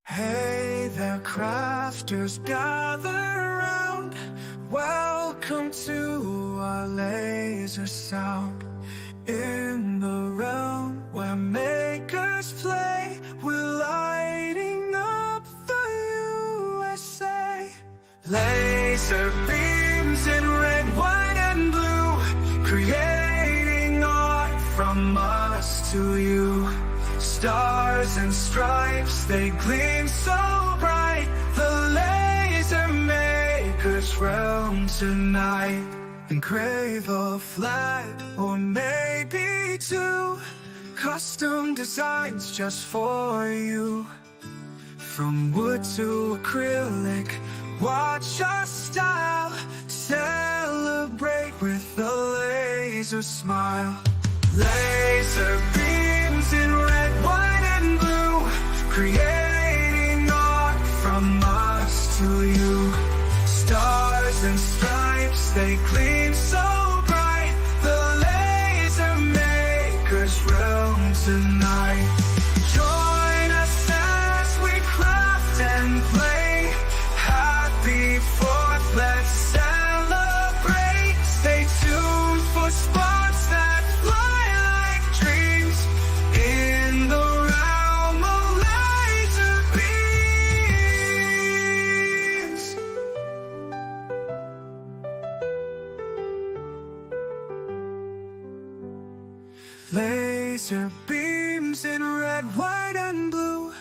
Hey there, crafters, gather around. Welcome to our laser sound. In the realm where makers play, we're lighting up the USA. Laser beams in red, white, and blue, creating art from us to you. Stars and stripes, they gleam so bright. The laser maker's realm tonight. Engrave a flag or maybe two, custom designs just for you. From wood to acrylic, watch our style. Celebrate with a laser smile. Laser beams in red, white, and blue, creating art from us to you. Stars and stripes, they gleam so bright. The laser maker's realm tonight. Join us as we craft and play. Happy 4th, let's celebrate. Stay tuned for sparks that fly like dreams in the realm of laser beams. Laser beams in red, white, and blue,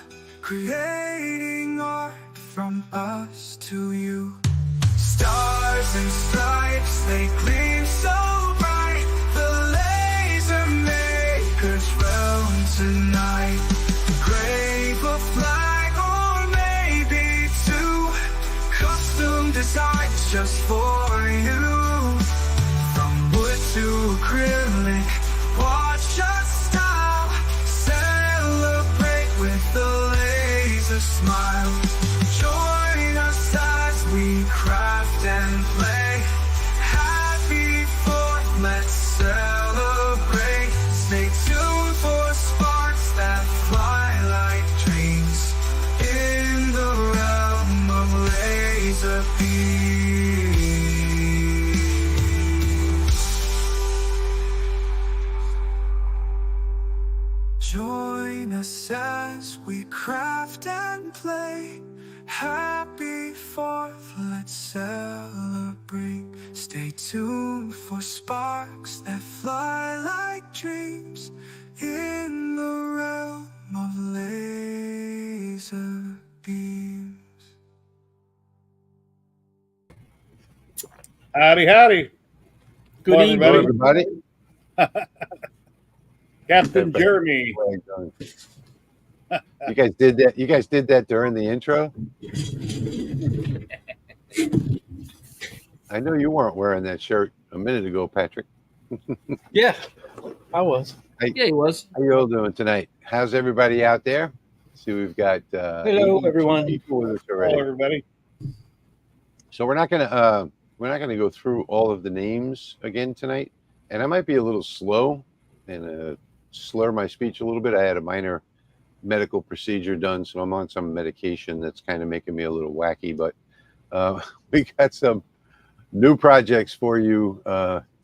creating art from us to you. Stars and stripes, they gleam so bright. The laser maker's realm tonight. Engrave a flag or maybe two, custom designs just for you. From wood to acrylic, watch us style. Celebrate with the laser smile. Join us as we craft and play. Happy 4th, let's celebrate. Stay tuned for sparks that fly like dreams in the realm of laser beams. Join us as we craft and play. Happy 4th, let's celebrate. Stay tuned for sparks that fly like dreams in the realm of laser beams. Howdy, howdy. Good Hello, evening, everybody. Captain Everybody. Jeremy. You guys did that. You guys did that during the intro. I know you weren't wearing that shirt a minute ago, Patrick. Yeah, I was. Yeah, he was. How you all doing tonight? How's everybody out there? See, we've got Hello, 82 everyone. people with us Hello, already. everybody. So we're not gonna go through all of the names again tonight, and I might be a little slow and slur my speech a little bit. I had a minor medical procedure done, so I'm on some medication that's kind of making me a little wacky. But we got some new projects for you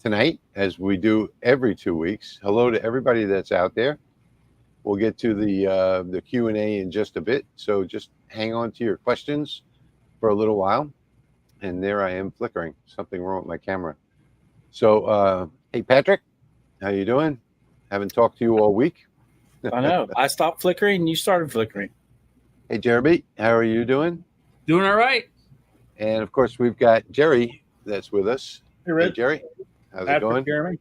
tonight, as we do every 2 weeks. Hello to everybody that's out there. We'll get to the Q&A in just a bit, so just hang on to your questions for a little while. And there I am flickering. Something wrong with my camera. So, hey, Patrick, how you doing? Haven't talked to you all week. I know. I stopped flickering and you started flickering. Hey, Jeremy, how are you doing? Doing all right. And, of course, we've got Jerry that's with us. Hey, Hey, Rich. Jerry, how's it Patrick, going? Jeremy.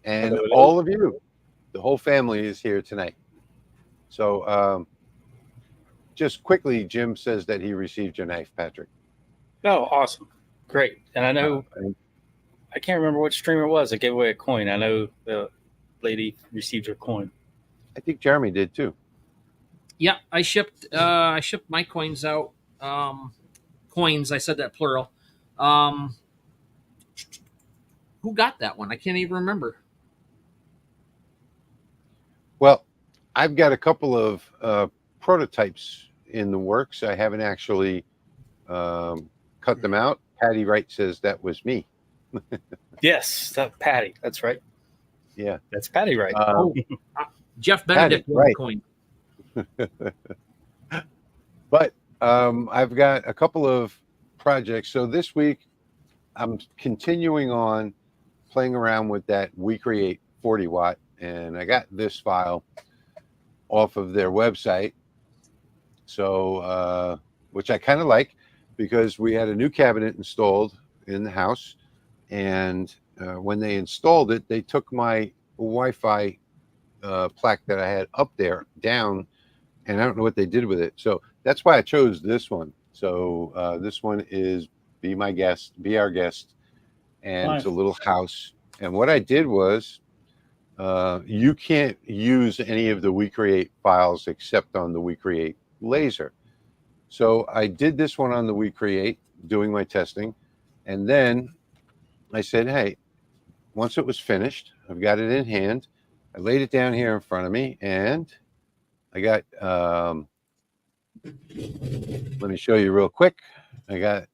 And Hello, hello. all of you, the whole family is here tonight. So just quickly, Jim says that he received your knife, Patrick. Oh, awesome. Great. And I know, I can't remember what stream it was that gave away a coin. I know the lady received her coin. I think Jeremy did too. Yeah, I shipped my coins out. Coins, I said that plural. Who got that one? I can't even remember. Well, I've got a couple of prototypes in the works. I haven't actually cut them out. Patty Wright says that was me. Yes, that Patty. That's right. Yeah. That's Patty Wright. Jeff Benedict won right. the coin. But I've got a couple of projects. So this week, I'm continuing on playing around with that We Create 40 watt, and I got this file off of their website. So, which I kind of like, because we had a new cabinet installed in the house, and when they installed it, they took my Wi-Fi plaque that I had up there down, and I don't know what they did with it. So that's why I chose this one. So this one is Be My Guest, Be Our Guest, and Nice. It's a little house. And what I did was, you can't use any of the We Create files except on the We Create laser. So I did this one on the We Create, doing my testing, and then I said, hey, once it was finished, I've got it in hand. I laid it down here in front of me, and I got, let me show you real quick. I got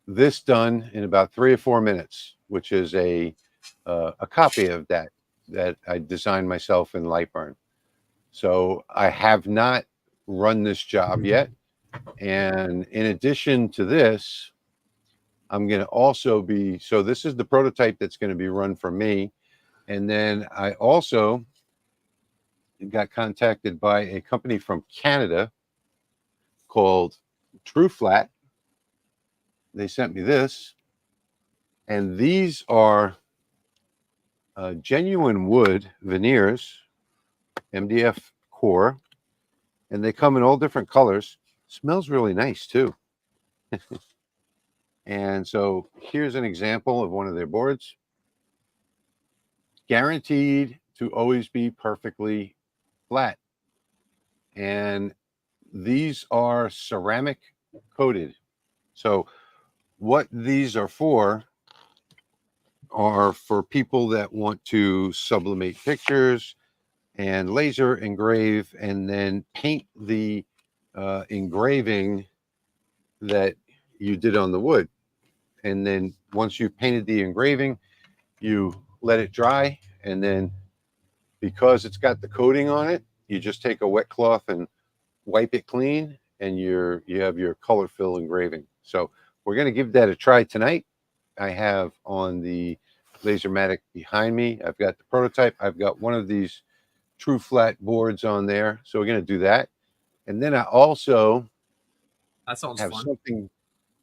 this done in about 3 or 4 minutes, which is a copy of that I designed myself in Lightburn. So I have not run this job yet. And in addition to this, I'm going to also be, so this is the prototype that's going to be run for me. And then I also got contacted by a company from Canada called True Flat. They sent me this, and these are genuine wood veneers, MDF core, and they come in all different colors. Smells really nice too. And so here's an example of one of their boards. Guaranteed to always be perfectly flat. And these are ceramic coated. So what these are for people that want to sublimate pictures and laser engrave and then paint the engraving that you did on the wood. And then once you've painted the engraving, you let it dry, and then because it's got the coating on it, you just take a wet cloth and wipe it clean, and you have your color fill engraving. So we're going to give that a try tonight. I have on the Lasermatic behind me, I've got the prototype. I've got one of these True Flat boards on there. So we're going to do that. And then I also That sounds have fun. something.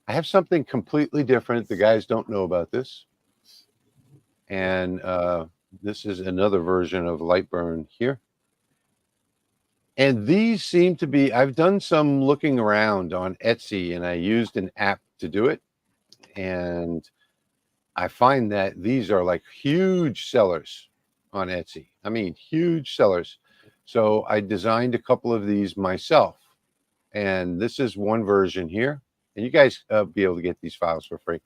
I have something completely different. The guys don't know about this. And this is another version of Lightburn here. And these seem to be, I've done some looking around on Etsy, and I used an app to do it. And I find that these are like huge sellers on Etsy. I mean, huge sellers. So I designed a couple of these myself. And this is one version here. And you guys be able to get these files for free.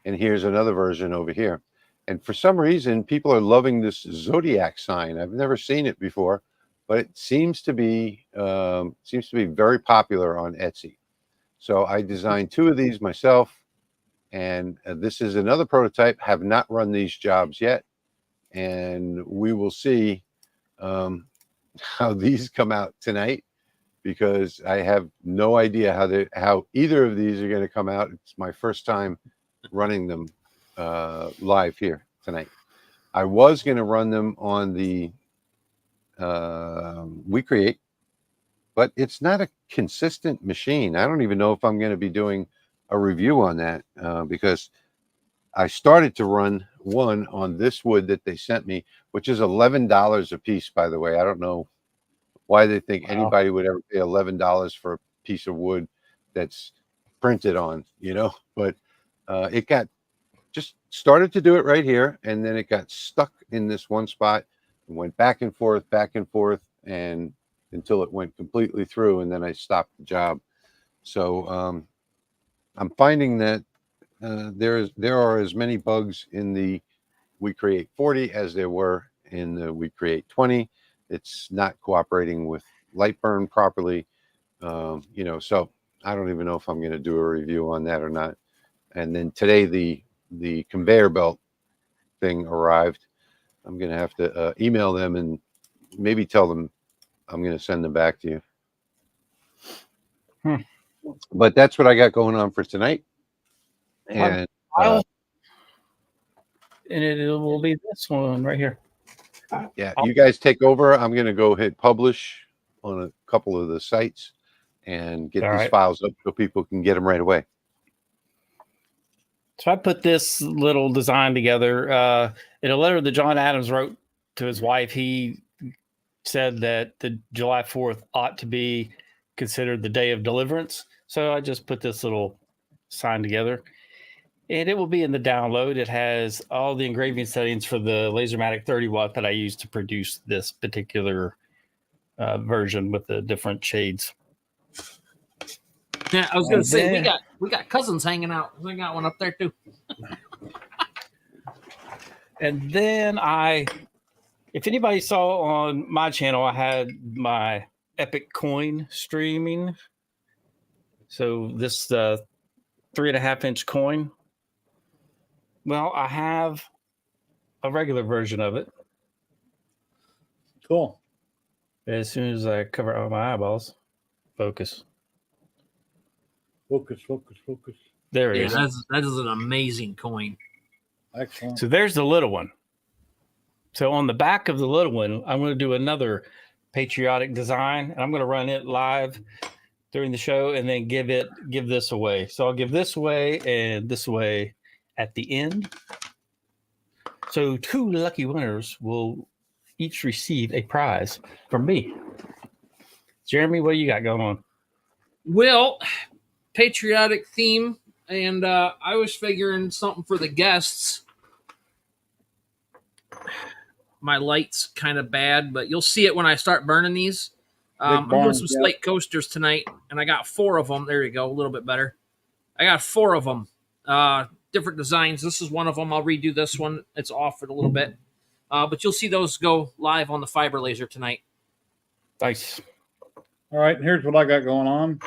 And here's another version over here. And for some reason, people are loving this Zodiac sign. I've never seen it before, but it seems to be very popular on Etsy. So I designed 2 of these myself, and this is another prototype. Have not run these jobs yet, and we will see how these come out tonight, because I have no idea how either of these are going to come out. It's my first time running them live here tonight. I was going to run them on the We Create, but it's not a consistent machine. I don't even know if I'm going to be doing a review on that because I started to run one on this wood that they sent me, which is $11 a piece, by the way. I don't know why they think anybody would ever pay $11 for a piece of wood that's printed on, but it got just started to do it right here, and then it got stuck in this one spot and went back and forth, and until it went completely through, and then I stopped the job. So I'm finding that there are as many bugs in the We Create 40 as there were in the We Create 20. It's not cooperating with Lightburn properly. So I don't even know if I'm going to do a review on that or not. And then today the conveyor belt thing arrived. I'm going to have to email them and maybe tell them I'm going to send them back to you. But that's what I got going on for tonight. And and it will be this one right here. yeah, you guys take over. I'm going to go hit publish on a couple of the sites and get these files up so people can get them right away. So I put this little design together in a letter that John Adams wrote to his wife. He said that the July 4th ought to be considered the day of deliverance. So I just put this little sign together, and it will be in the download. It has all the engraving settings for the Lasermatic 30 watt that I used to produce this particular version with the different shades. Yeah, I was going to say we got cousins hanging out. We got one up there too. And then if anybody saw on my channel, I had my Epic coin streaming. So this 3.5-inch coin. Well, I have a regular version of it. Cool. As soon as I cover all my eyeballs, focus. Focus, focus, focus. There it is. That is an amazing coin. Excellent. So there's the little one. So on the back of the little one, I'm going to do another patriotic design, and I'm going to run it live during the show and then give this away. So I'll give this away and this away at the end. So 2 lucky winners will each receive a prize from me. Jeremy, what do you got going on? Well, patriotic theme, and I was figuring something for the guests. My light's kind of bad, but you'll see it when I start burning these. I'm doing some slate coasters tonight, and I got 4 of them. There you go, a little bit better. I got 4 of them, different designs. This is one of them. I'll redo this one. It's off it a little bit. But you'll see those go live on the fiber laser tonight. Nice. All right, here's what I got going on.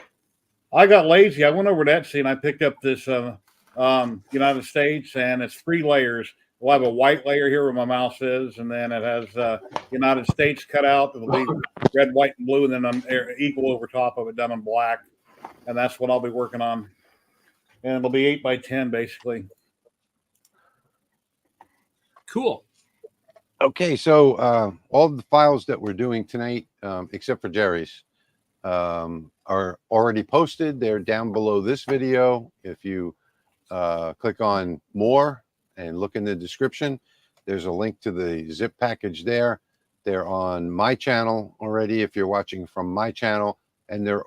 I got lazy. I went over to Etsy and I picked up this United States, and it's 3 layers. We'll have a white layer here where my mouse is, and then it has United States cut out. It'll be red, white, and blue, and then an equal over top of it done in black. And that's what I'll be working on. And it'll be 8 by 10, basically. Cool. Okay, so all the files that we're doing tonight, except for Jerry's, are already posted. They're down below this video. If you click on more and look in the description, there's a link to the zip package there. They're on my channel already if you're watching from my channel, and they're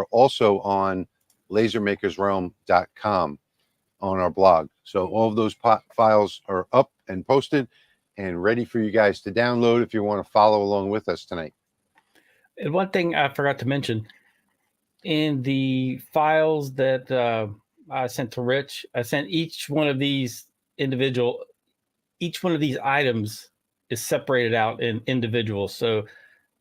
also on lasermakersrealm.com on our blog. So all of those files are up and posted and ready for you guys to download if you want to follow along with us tonight. And one thing I forgot to mention, in the files that I sent to Rich, I sent each one of these items is separated out in individuals. So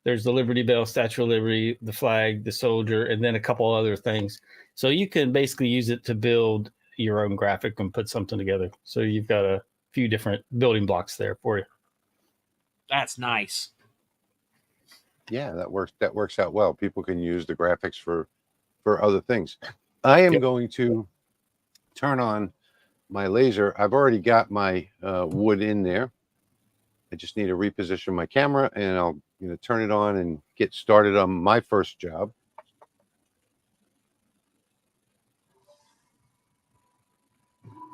there's the Liberty Bell, Statue of Liberty, the flag, the soldier, and then a couple other things. So you can basically use it to build your own graphic and put something together. So you've got a few different building blocks there for you. That's nice. Yeah, that works out well. People can use the graphics for other things. I am going to turn on my laser. I've already got my wood in there. I just need to reposition my camera, and I'll turn it on and get started on my first job.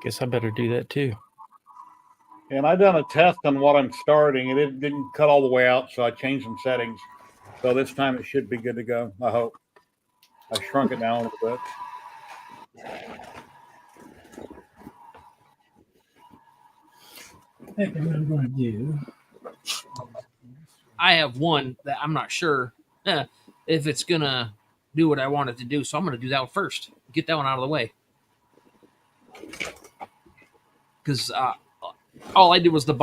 Guess I better do that too. And I done a test on what I'm starting, and it didn't cut all the way out, so I changed some settings. So this time it should be good to go, I hope. I shrunk it down a little bit. I think what I'm going to do. I have one that I'm not sure if it's going to do what I want it to do. So I'm going to do that one first. Get that one out of the way. Because all I did was the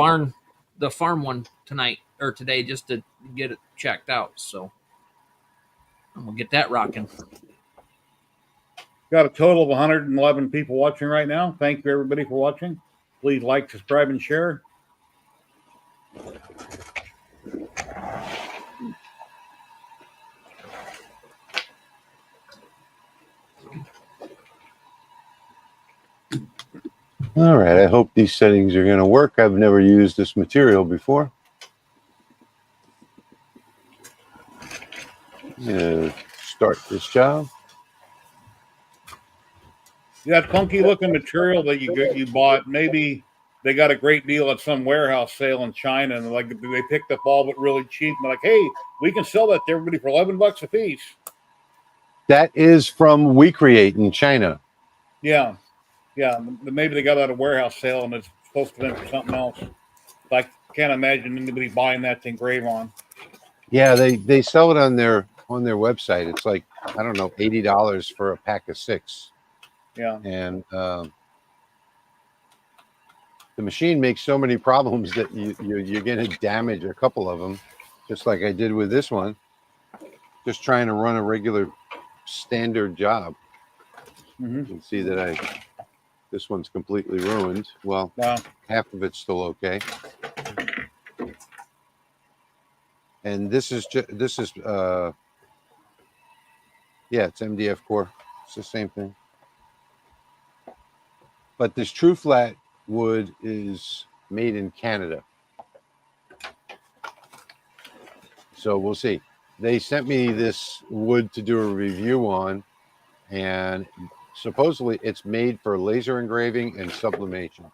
farm one tonight or today just to get it checked out. So And we'll get that rocking. Got a total of 111 people watching right now. Thank you, everybody, for watching. Please like, subscribe, and share. All right, I hope these settings are going to work. I've never used this material before. I'm going to start this job. That funky looking material that you bought, maybe they got a great deal at some warehouse sale in China, and like they picked up all but really cheap. And they're like, hey, we can sell that to everybody for $11 a piece. That is from We Create in China. Yeah. Maybe they got out of warehouse sale and it's supposed to be for something else. I can't imagine anybody buying that to engrave on. Yeah, they sell it on their website. It's like, I don't know, $80 for a pack of 6. Yeah. And the machine makes so many problems that you're going to damage a couple of them, just like I did with this one. Just trying to run a regular standard job. Mm-hmm. You can see that this one's completely ruined. Well, wow. Half of it's still okay. And this is yeah, it's MDF core. It's the same thing. But this True Flat wood is made in Canada. So we'll see. They sent me this wood to do a review on, and supposedly it's made for laser engraving and sublimation.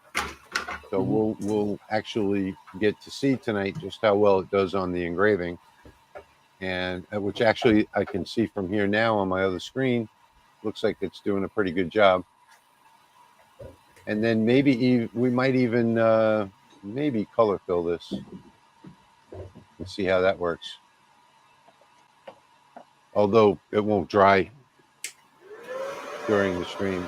So we'll actually get to see tonight just how well it does on the engraving, and which actually I can see from here now on my other screen. Looks like it's doing a pretty good job. And then maybe we might even maybe color fill this. Let's see how that works. Although it won't dry during the stream.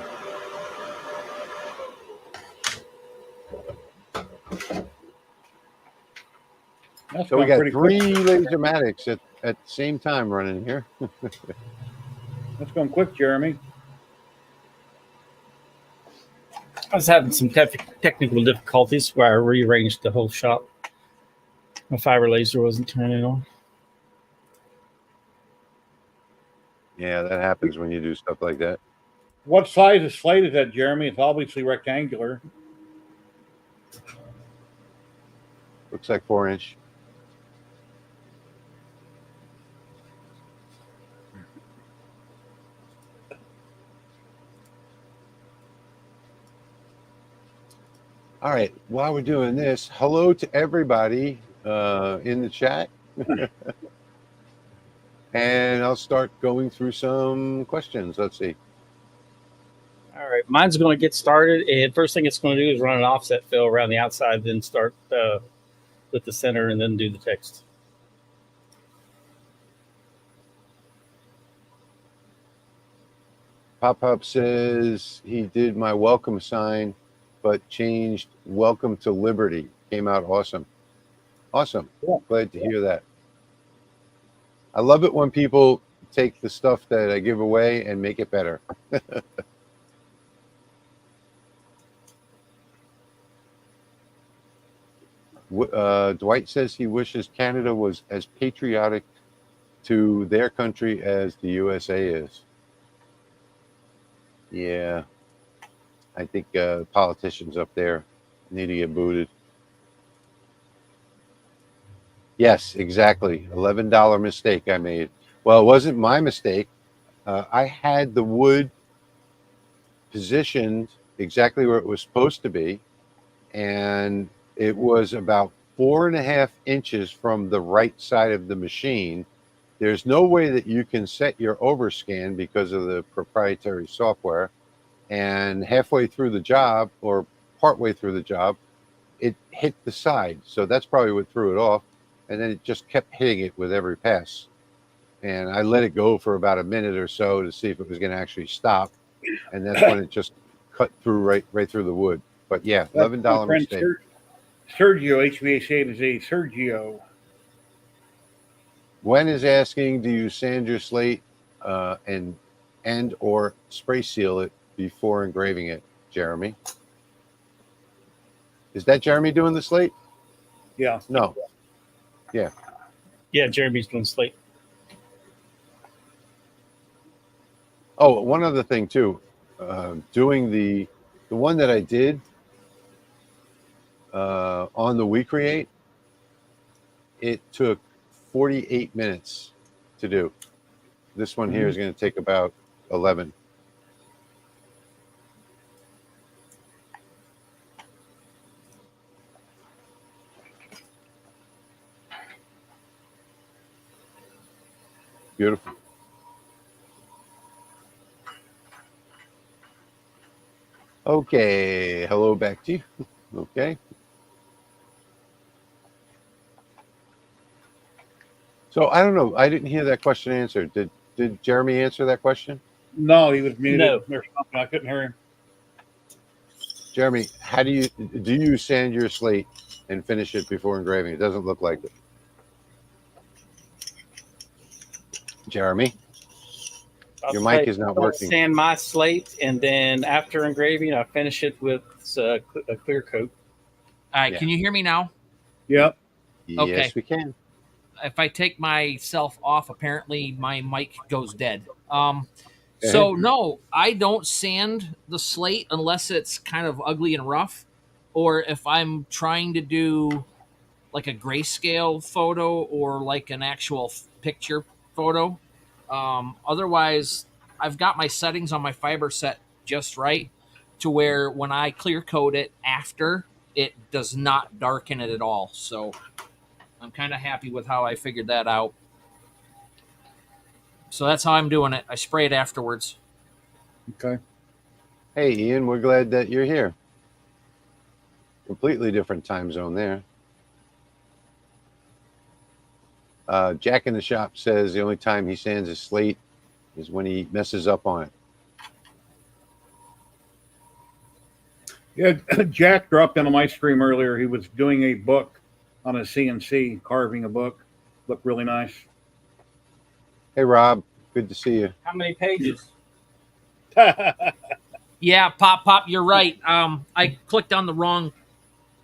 So we got 3 Lasermatics at the same time running here. That's going quick, Jeremy. I was having some technical difficulties where I rearranged the whole shop. My fiber laser wasn't turning on. Yeah, that happens when you do stuff like that. What size of slate is that, Jeremy? It's obviously rectangular. Looks like 4-inch. All right, while we're doing this, hello to everybody in the chat. And I'll start going through some questions. Let's see. All right, mine's going to get started. And first thing it's going to do is run an offset fill around the outside, then start with the center and then do the text. Pop-Up says he did my welcome sign, but changed welcome to Liberty. Came out awesome. Awesome. Yeah. Glad to hear that. I love it when people take the stuff that I give away and make it better. Dwight says he wishes Canada was as patriotic to their country as the USA is. Yeah, I think politicians up there need to get booted. Yes, exactly. $11 mistake I made. Well, it wasn't my mistake. I had the wood positioned exactly where it was supposed to be, and it was about 4.5 inches from the right side of the machine. There's no way that you can set your overscan because of the proprietary software. And halfway through the job, or partway through the job, it hit the side. So that's probably what threw it off. And then it just kept hitting it with every pass. And I let it go for about a minute or so to see if it was going to actually stop. And that's when it just cut through right through the wood. But yeah, $11 mistake. Sergio, HVAC A to Z. Sergio. Gwen is asking, do you sand your slate and or spray seal it before engraving it. Jeremy, is that Jeremy doing the slate? Yeah. No. Yeah. Yeah, Jeremy's doing slate. Oh, one other thing too, doing the one that I did on the WeCreate, it took 48 minutes to do. This one here is going to take about 11. Beautiful. Okay, hello back to you. Okay. So I don't know. I didn't hear that question answered. Did Jeremy answer that question? No, he was muted. No. Or something. I couldn't hear him. Jeremy, how do you sand your slate and finish it before engraving? It doesn't look like it. Jeremy, your mic is not working. Sand my slate, and then after engraving, I finish it with a clear coat. All right, Yeah. can you hear me now? Yep. Okay. Yes, we can. If I take myself off, apparently my mic goes dead. So no, I don't sand the slate unless it's kind of ugly and rough, or if I'm trying to do like a grayscale photo or like an actual picture photo. Otherwise, I've got my settings on my fiber set just right to where when I clear coat it after, it does not darken it at all. So I'm kind of happy with how I figured that out. So that's how I'm doing it. I spray it afterwards. Okay. Hey, Ian, we're glad that you're here. Completely different time zone there. Jack in the shop says the only time he sands his slate is when he messes up on it. Yeah, Jack dropped into my stream earlier. He was doing a book on a CNC, carving a book. Looked really nice. Hey, Rob, good to see you. How many pages? Yeah, Pop, you're right. I clicked on the wrong.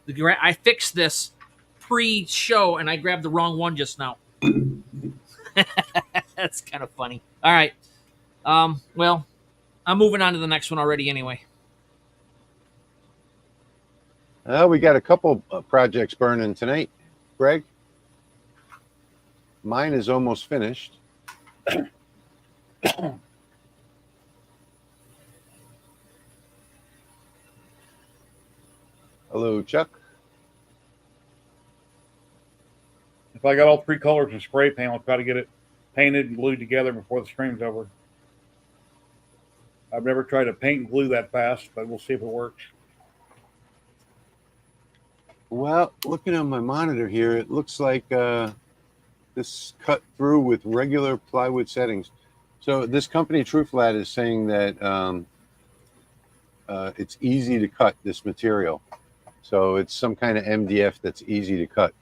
I fixed this pre-show, and I grabbed the wrong one just now. That's kind of funny. All right. Well, I'm moving on to the next one already anyway. We got a couple projects burning tonight, Greg. Mine is almost finished. Hello, Chuck. If I got all three colors of spray paint, I'll try to get it painted and glued together before the stream's over. I've never tried to paint and glue that fast, but we'll see if it works. Well, looking on my monitor here, it looks like this cut through with regular plywood settings. So this company, TrueFlat, is saying that it's easy to cut this material. So it's some kind of MDF that's easy to cut.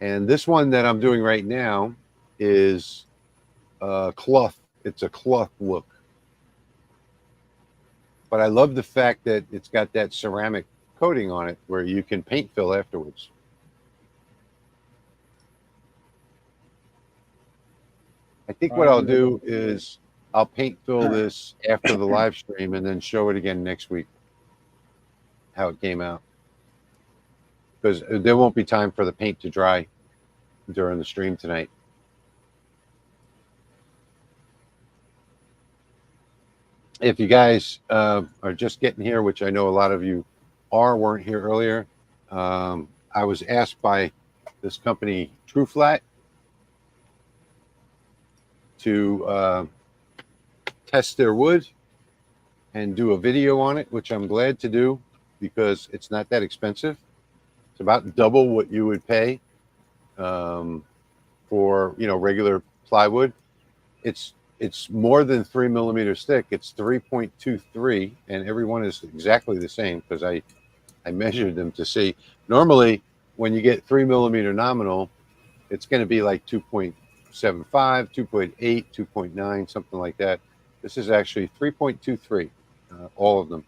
And this one that I'm doing right now is cloth. It's a cloth look. But I love the fact that it's got that ceramic coating on it where you can paint fill afterwards. I think what I'll do is I'll paint fill this after the live stream and then show it again next week, how it came out. Because there won't be time for the paint to dry during the stream tonight. If you guys are just getting here, which I know a lot of you weren't here earlier, I was asked by this company, TrueFlat, to test their wood and do a video on it, which I'm glad to do because it's not that expensive. It's about double what you would pay for regular plywood. It's more than 3 millimeters thick. It's 3.23, and every one is exactly the same because I measured them to see. Normally, when you get 3 millimeter nominal, it's going to be like 2.75, 2.8, 2.9, something like that. This is actually 3.23, all of them.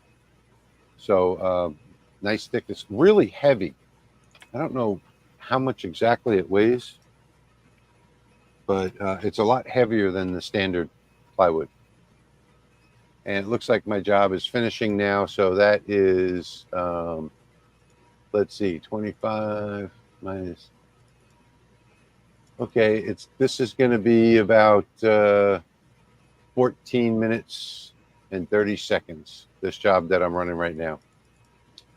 So nice thickness, really heavy. I don't know how much exactly it weighs, but it's a lot heavier than the standard plywood. And it looks like my job is finishing now. So that is, let's see, 25 minus. Okay, this is going to be about 14 minutes and 30 seconds, this job that I'm running right now.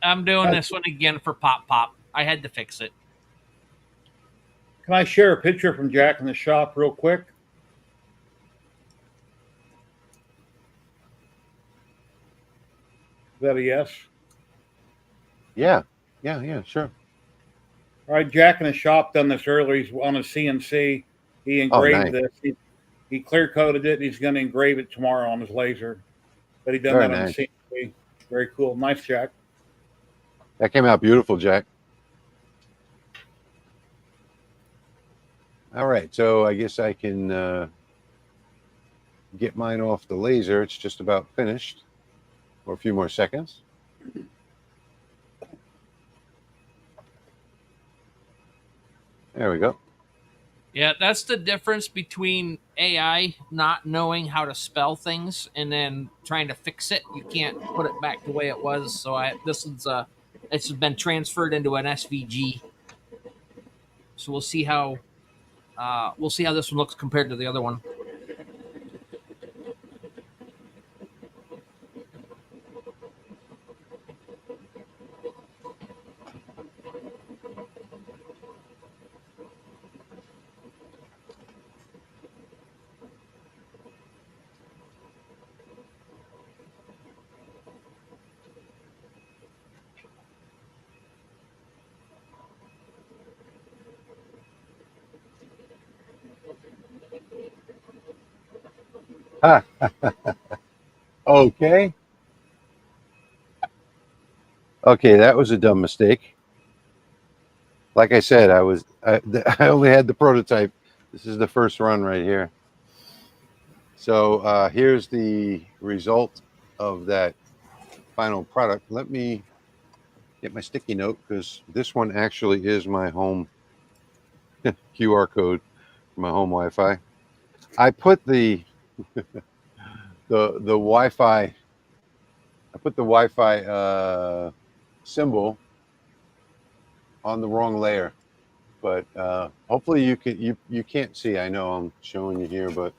I'm doing this one again for Pop. I had to fix it. Can I share a picture from Jack in the shop real quick? Is that a yes? Yeah, sure. All right, Jack in the shop done this earlier. He's on a CNC. He engraved nice. this. He clear coated it. And he's going to engrave it tomorrow on his laser. But he done Very that on nice. the CNC. Very cool. Nice, Jack. That came out beautiful, Jack. All right, so I guess I can get mine off the laser. It's just about finished for a few more seconds. There we go. Yeah, that's the difference between AI not knowing how to spell things and then trying to fix it. You can't put it back the way it was. So this has been transferred into an SVG. So we'll see how this one looks compared to the other one. Okay. Okay, that was a dumb mistake. Like I said, I only had the prototype. This is the first run right here. So here's the result of that final product. Let me get my sticky note, because this one actually is my home QR code for my home Wi-Fi. I put the the Wi-Fi. I put the Wi-Fi symbol on the wrong layer, but hopefully you can't see. I know I'm showing you here, but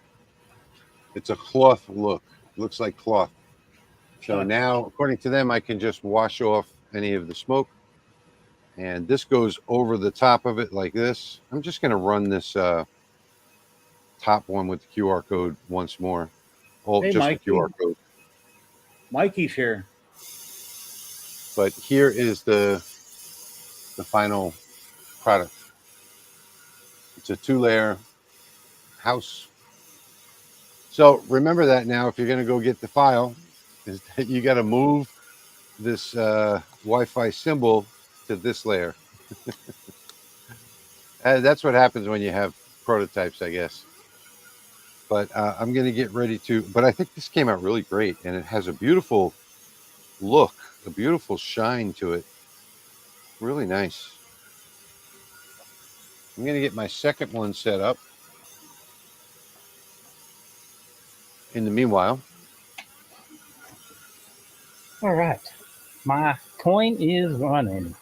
it's a cloth look. Looks like cloth. So now, according to them, I can just wash off any of the smoke, and this goes over the top of it like this. I'm just going to run this top one with the QR code once more. Oh, Hey, just Mikey. the QR code. Mikey's here. But here is the final product. It's a 2-layer house. So remember that now, if you're going to go get the file, is that you got to move this Wi-Fi symbol to this layer. That's what happens when you have prototypes, I guess. But I'm going to get ready to, but I think this came out really great, and it has a beautiful look, a beautiful shine to it. Really nice. I'm going to get my second one set up. In the meanwhile. All right. My coin is running.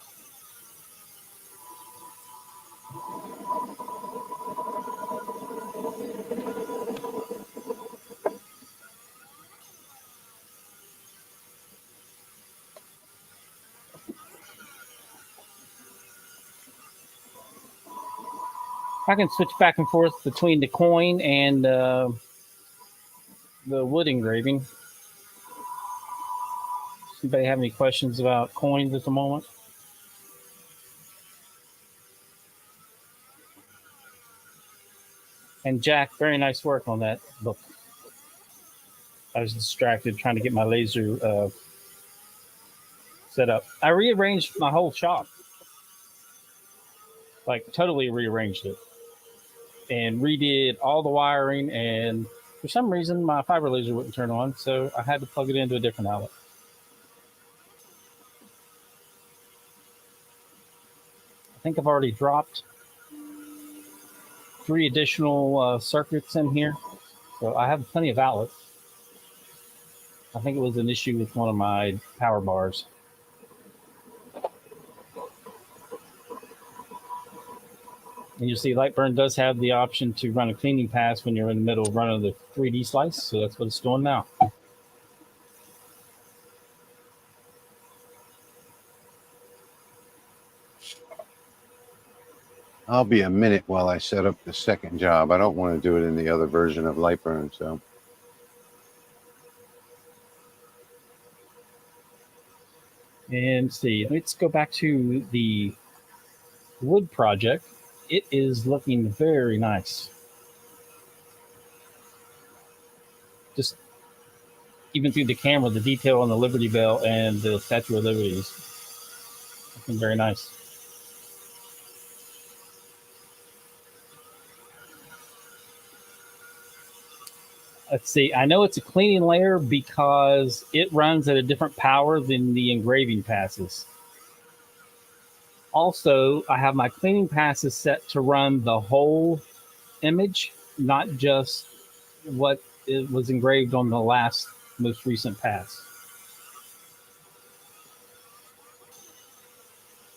I can switch back and forth between the coin and the wood engraving. Anybody have any questions about coins at the moment? And Jack, very nice work on that book. I was distracted trying to get my laser set up. I rearranged my whole shop. Like totally rearranged it. and redid all the wiring. And for some reason, my fiber laser wouldn't turn on, so I had to plug it into a different outlet. I think I've already dropped 3 additional circuits in here, so I have plenty of outlets. I think it was an issue with one of my power bars. And you see Lightburn does have the option to run a cleaning pass when you're in the middle of running the 3D slice, so that's what it's doing now. I'll be a minute while I set up the second job. I don't want to do it in the other version of Lightburn, so. And see, let's go back to the wood project. It is looking very nice. Just even through the camera, the detail on the Liberty Bell and the Statue of Liberty is looking very nice. Let's see, I know it's a cleaning layer because it runs at a different power than the engraving passes. Also, I have my cleaning passes set to run the whole image, not just what it was engraved on the most recent pass.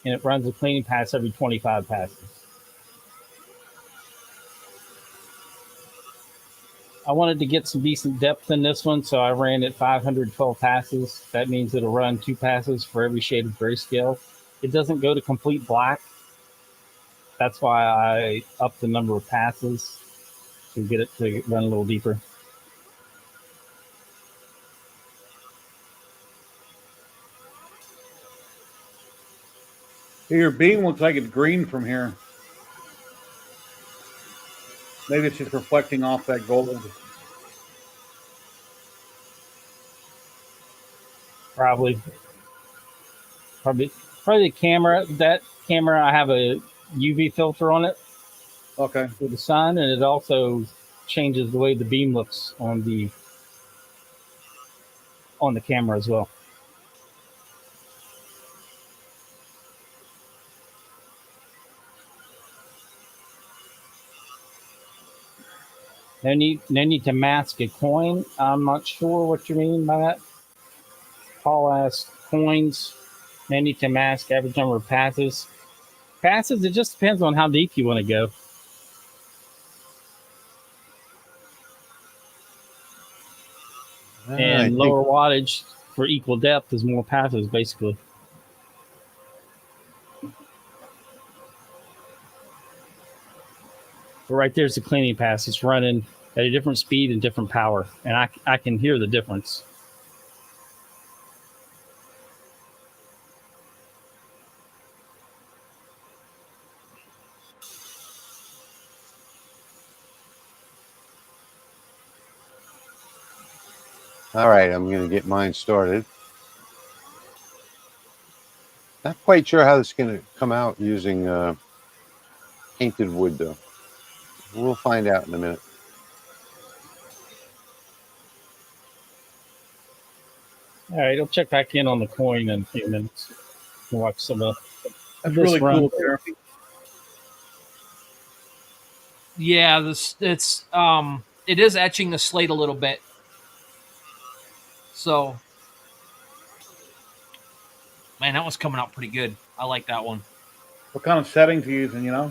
And it runs a cleaning pass every 25 passes. I wanted to get some decent depth in this one, so I ran it 512 passes. That means it'll run 2 passes for every shade of grayscale. It doesn't go to complete black. That's why I upped the number of passes to get it to run a little deeper. Your beam looks like it's green from here. Maybe it's just reflecting off that gold. Probably the camera. That camera, I have a UV filter on it. Okay. For the sun, and it also changes the way the beam looks on the camera as well. No need to mask a coin. I'm not sure what you mean by that. Paul asked, coins, no need to mask average number of passes. Passes, it just depends on how deep you want to go. And lower wattage for equal depth is more passes, basically. But right there's the cleaning pass. It's running at a different speed and different power, and I can hear the difference. All right, I'm going to get mine started. Not quite sure how this is going to come out using painted wood, though. We'll find out in a minute. All right, I'll check back in on the coin in a few minutes. We'll watch some of That's this really run. cool, Jeremy. Yeah, it is etching the slate a little bit. So, man, that one's coming out pretty good. I like that one. What kind of settings are you using, you know?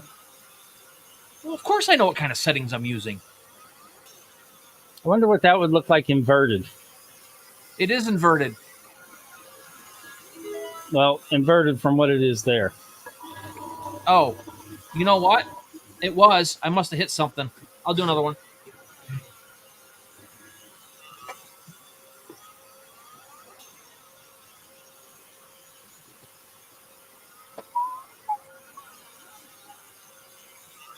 Well, of course I know what kind of settings I'm using. I wonder what that would look like inverted. It is inverted. Well, inverted from what it is there. Oh, you know what? It was. I must have hit something. I'll do another one.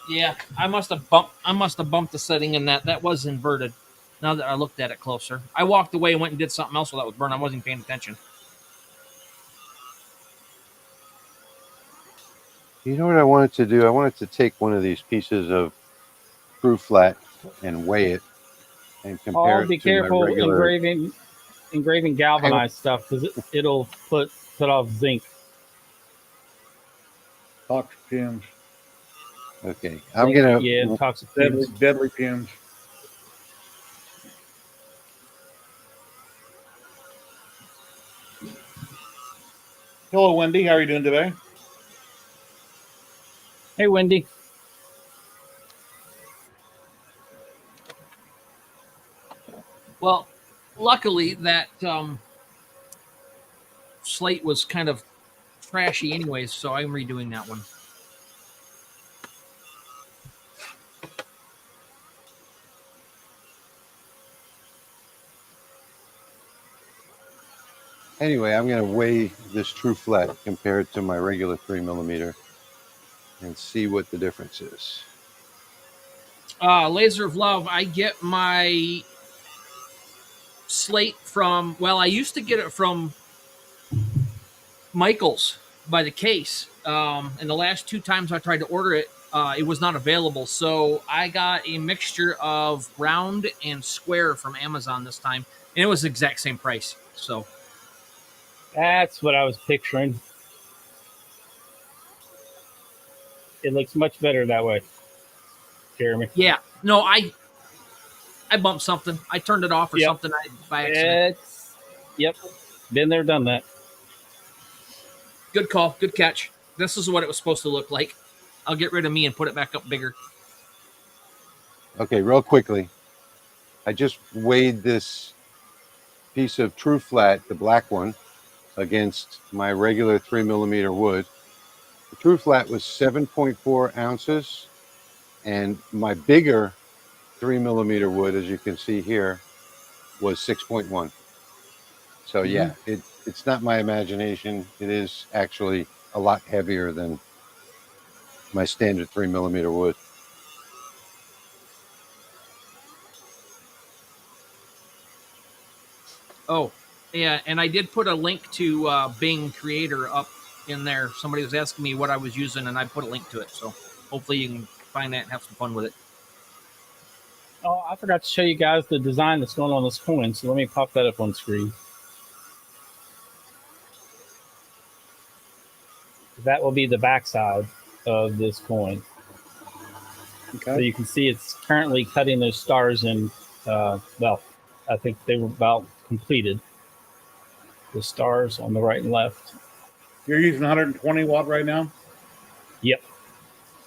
Yeah, I must have bumped the setting in that. That was inverted. Now that I looked at it closer, I walked away and went and did something else while that was burning. I wasn't even paying attention. You know what I wanted to do? I wanted to take one of these pieces of true flat and weigh it and compare Oh, it be to my careful regular. engraving galvanized stuff because it'll put off zinc. Toxic fumes. Okay, I'm gonna Toxic fumes. Deadly fumes. Hello, Wendy. How are you doing today? Hey, Wendy. Well, luckily that slate was kind of trashy anyways, so I'm redoing that one. Anyway, I'm going to weigh this true flat compared to my regular 3mm and see what the difference is. Laser of Love, I get my slate from, well, I used to get it from Michael's by the case. And the last 2 times I tried to order it, it was not available. So I got a mixture of round and square from Amazon this time, and it was the exact same price. So That's what I was picturing. It looks much better that way, Jeremy. yeah, no, I bumped something. I turned it off or something by accident. Yep, been there, done that. Good call, good catch. This is what it was supposed to look like. I'll get rid of me and put it back up bigger. Okay, real quickly, I just weighed this piece of true flat, the black one, against my regular 3mm wood. The true flat was 7.4 ounces, and my bigger 3mm wood, as you can see here, was 6.1. So yeah, it's not my imagination. It is actually a lot heavier than my standard 3mm wood. Oh, yeah, and I did put a link to Bing Creator up in there. Somebody was asking me what I was using, and I put a link to it. So hopefully you can find that and have some fun with it. Oh, I forgot to show you guys the design that's going on this coin. So let me pop that up on screen. That will be the backside of this coin. Okay. So you can see it's currently cutting those stars in. Well, I think they were about completed. The stars on the right and left. You're using 120 watt right now? Yep.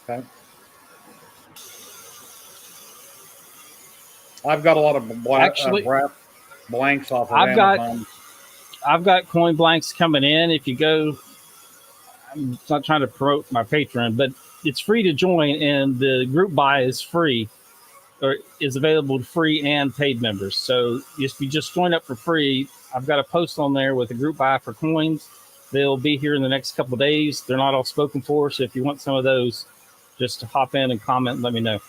Okay. I've got a lot of blanks off of Amazon. I've got coin blanks coming in. If you go, I'm not trying to promote my Patreon, but it's free to join, and the group buy is free, or is available to free and paid members. So if you just join up for free, I've got a post on there with a group buy for coins. They'll be here in the next couple of days. They're not all spoken for, so if you want some of those, just hop in and comment and let me know.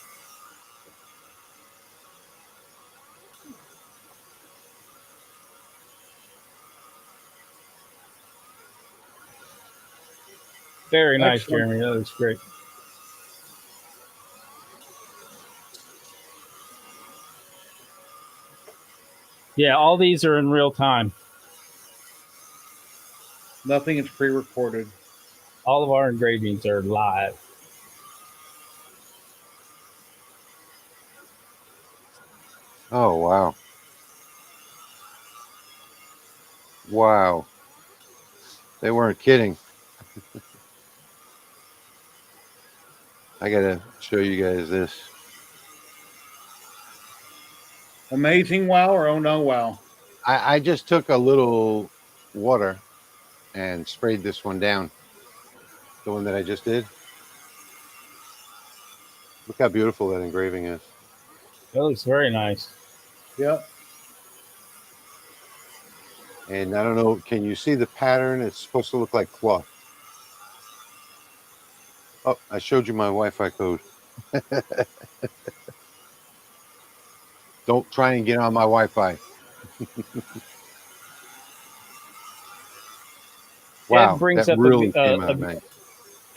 Very nice, Excellent. Jeremy. That was great. Yeah, all these are in real time. Nothing is pre-recorded. All of our engravings are live. Oh, wow. Wow. They weren't kidding. I got to show you guys this. Amazing wow or oh no wow? I just took a little water and sprayed this one down. The one that I just did. Look how beautiful that engraving is. That looks very nice. Yep. And I don't know, can you see the pattern? It's supposed to look like cloth. Oh, I showed you my Wi-Fi code. Don't try and get on my Wi-Fi. Wow, that really came out nice.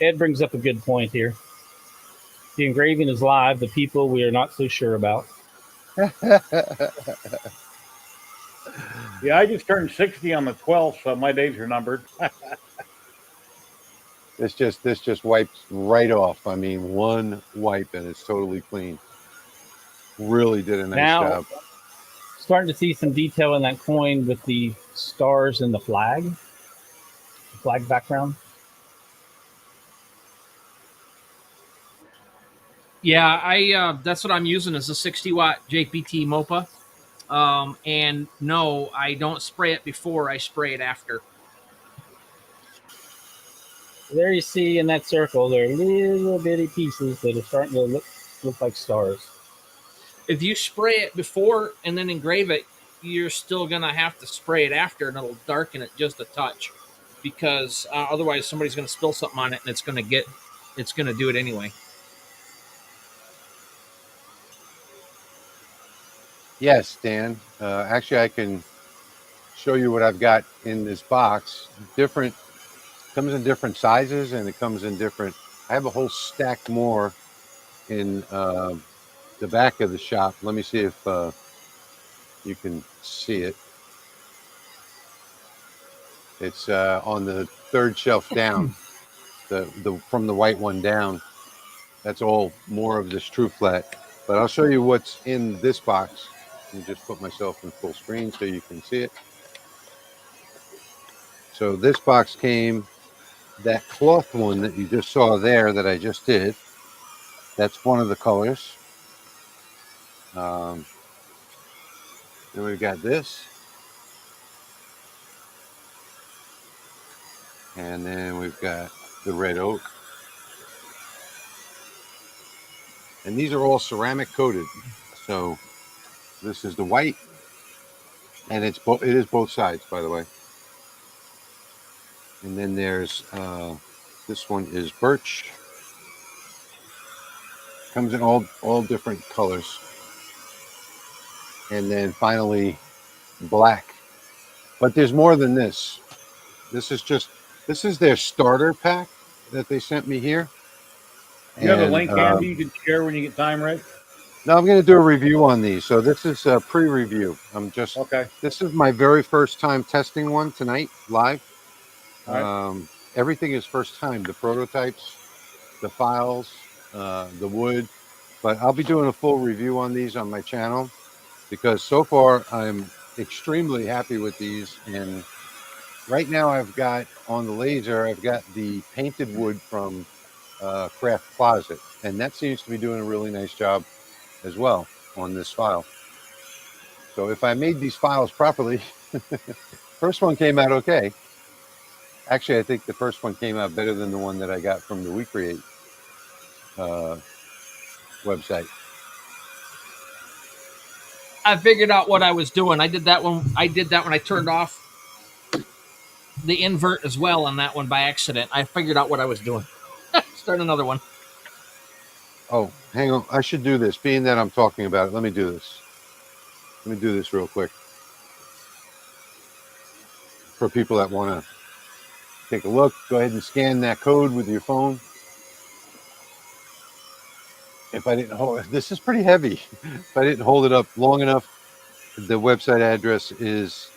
Ed brings up a good point here. The engraving is live. The people we are not so sure about. Yeah, I just turned 60 on the 12th, so my days are numbered. This just wipes right off. I mean, one wipe and it's totally clean. Really did a nice job. Starting to see some detail in that coin with the stars and the flag background. Yeah, I that's what I'm using is a 60-watt JPT MOPA. And no, I don't spray it before, I spray it after. There you see in that circle, there are little bitty pieces that are starting to look like stars. If you spray it before and then engrave it, you're still going to have to spray it after, and it'll darken it just a touch, because otherwise somebody's going to spill something on it, and it's going to do it anyway. Yes, Dan. Actually, I can show you what I've got in this box. Comes in different sizes, and it comes in different. I have a whole stack more in the back of the shop. Let me see if you can see it. It's on the third shelf down, the from the white one down. That's all more of this True Flat. But I'll show you what's in this box. Let me just put myself in full screen so you can see it. So this box came, that cloth one that you just saw there that I just did. That's one of the colors. Then we've got this. And then we've got the red oak. And these are all ceramic coated. So this is the white. And it is both sides, by the way. And then there's this one is birch. Comes in all different colors. And then finally black. But there's more than this. This is their starter pack that they sent me here. You have a link, Andy, you can share when you get time, right? Now I'm going to do a review on these. So this is a pre-review. Okay. This is my very first time testing one tonight live. Right. Everything is first time. The prototypes, the files, the wood. But I'll be doing a full review on these on my channel because so far I'm extremely happy with these. And right now I've got on the laser, I've got the painted wood from Craft Closet. And that seems to be doing a really nice job as well on this file. So if I made these files properly, first one came out okay. Actually, I think the first one came out better than the one that I got from the WeCreate website. I figured out what I was doing. I did that when I turned off the invert as well on that one by accident. I figured out what I was doing. Start another one. Oh, hang on. I should do this. Being that I'm talking about it, let me do this. Let me do this real quick. For people that want to take a look, go ahead and scan that code with your phone. If I didn't hold this is pretty heavy. If I didn't hold it up long enough, the website address is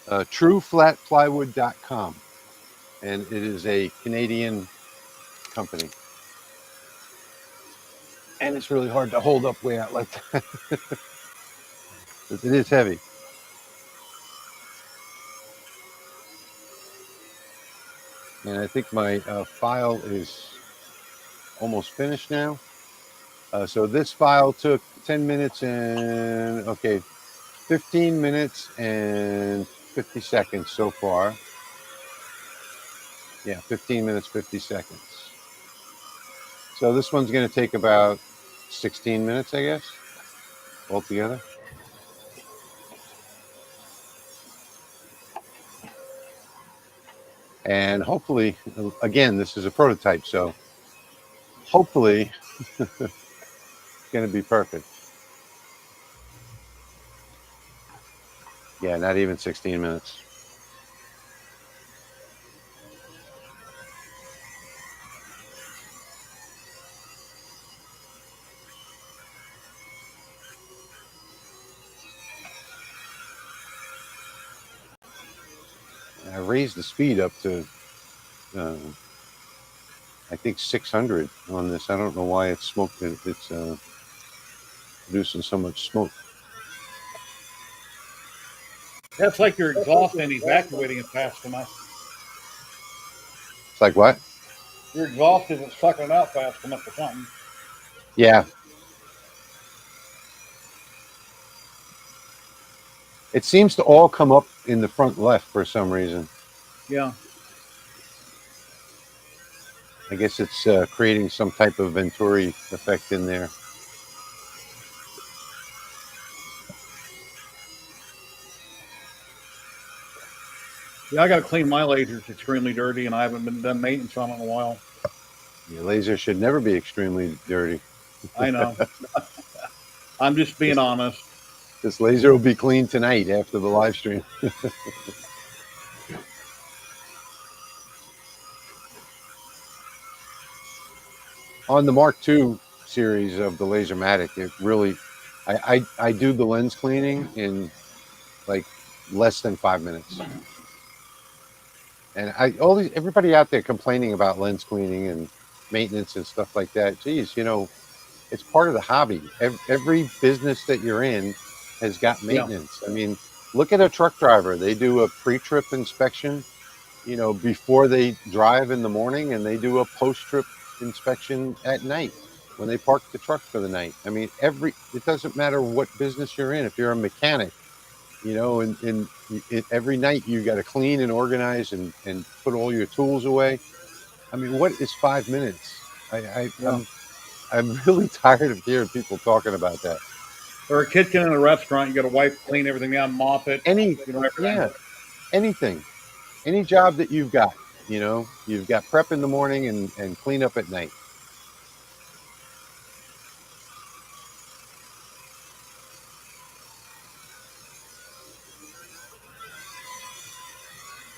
trueflatplywood.com. And it is a Canadian company. And it's really hard to hold up way out like that. It is heavy. And I think my file is almost finished now. So this file took 10 minutes and, 15 minutes and 50 seconds so far. Yeah, 15 minutes, 50 seconds. So this one's going to take about 16 minutes, I guess, altogether. And hopefully, again, this is a prototype, so hopefully it's going to be perfect. Yeah, not even 16 minutes. raised the speed up to, I think 600 on this. I don't know why it's smoking. It's producing so much smoke. That's like your exhaust ain't evacuating it fast enough. It's like what? Your exhaust isn't sucking it out fast enough or something. Yeah. It seems to all come up in the front left for some reason. Yeah. I guess it's creating some type of Venturi effect in there. Yeah, I got to clean my laser. It's extremely dirty, and I haven't been done maintenance on it in a while. Your laser should never be extremely dirty. I know. I'm just being honest. This laser will be clean tonight after the live stream. On the Mark II series of the Lasermatic, it really, I do the lens cleaning in like less than 5 minutes. And everybody out there complaining about lens cleaning and maintenance and stuff like that. Geez, you know, it's part of the hobby. Every business that you're in has got maintenance. Yeah. I mean, look at a truck driver. They do a pre-trip inspection, you know, before they drive in the morning, and they do a post-trip inspection at night when they park the truck for the night. I mean, it doesn't matter what business you're in. If you're a mechanic, you know, and every night you got to clean and organize and put all your tools away. I mean, what is 5 minutes? I'm really tired of hearing people talking about that. Or a kitchen in a restaurant, you got to wipe, clean everything down, mop it. Anything. Any job that you've got, you know, you've got prep in the morning and clean up at night.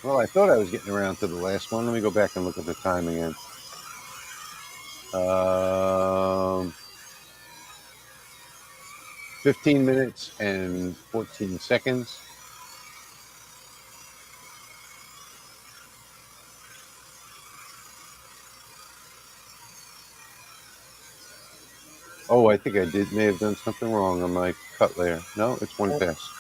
Well, I thought I was getting around to the last one. Let me go back and look at the time again. 15 minutes and 14 seconds. Oh, I think I may have done something wrong on my cut layer. No, it's one pass.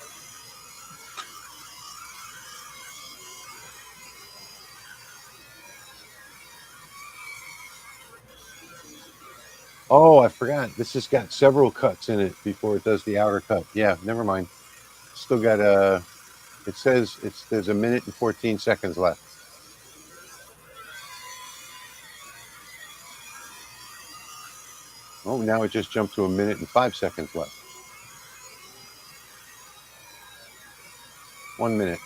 Oh, I forgot. This has got several cuts in it before it does the outer cut. Yeah, never mind. Still got it says there's 1 minute and 14 seconds left. Oh, now it just jumped to 1 minute and 5 seconds left. 1 minute.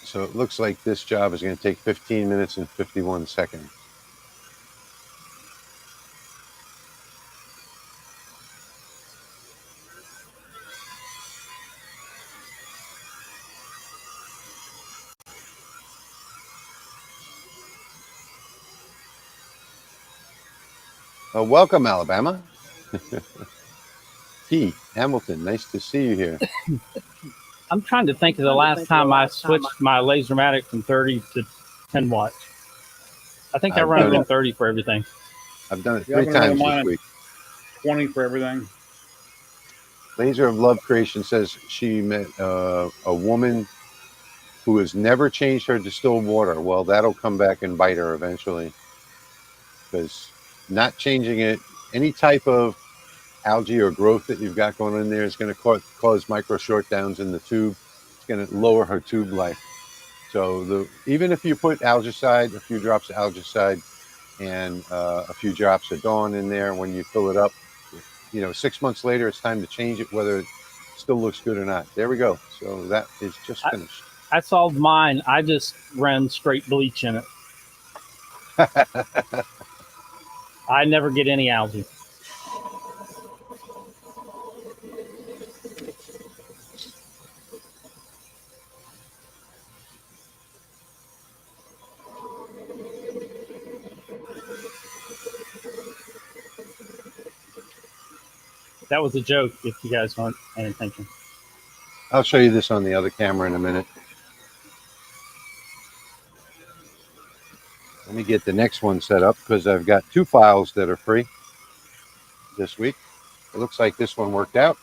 So it looks like this job is going to take 15 minutes and 51 seconds. Welcome, Alabama. Pete Hamilton, nice to see you here. I'm trying to think of the last time I switched my Lasermatic from 30 to 10 watts. I think I run it on 30 for everything. I've done it 3 times this week. 20 for everything. Laser of Love Creation says she met a woman who has never changed her distilled water. Well, that'll come back and bite her eventually, because not changing it, any type of algae or growth that you've got going in there is going to cause micro short downs in the tube. It's going to lower her tube life. So even if you put algicide, a few drops of algicide and a few drops of Dawn in there, when you fill it up, you know, 6 months later, it's time to change it, whether it still looks good or not. There we go. So that is just finished. I solved mine. I just ran straight bleach in it. I never get any algae. That was a joke, if you guys weren't paying attention. I'll show you this on the other camera in a minute. Let me get the next one set up because I've got 2 files that are free this week. It looks like this one worked out.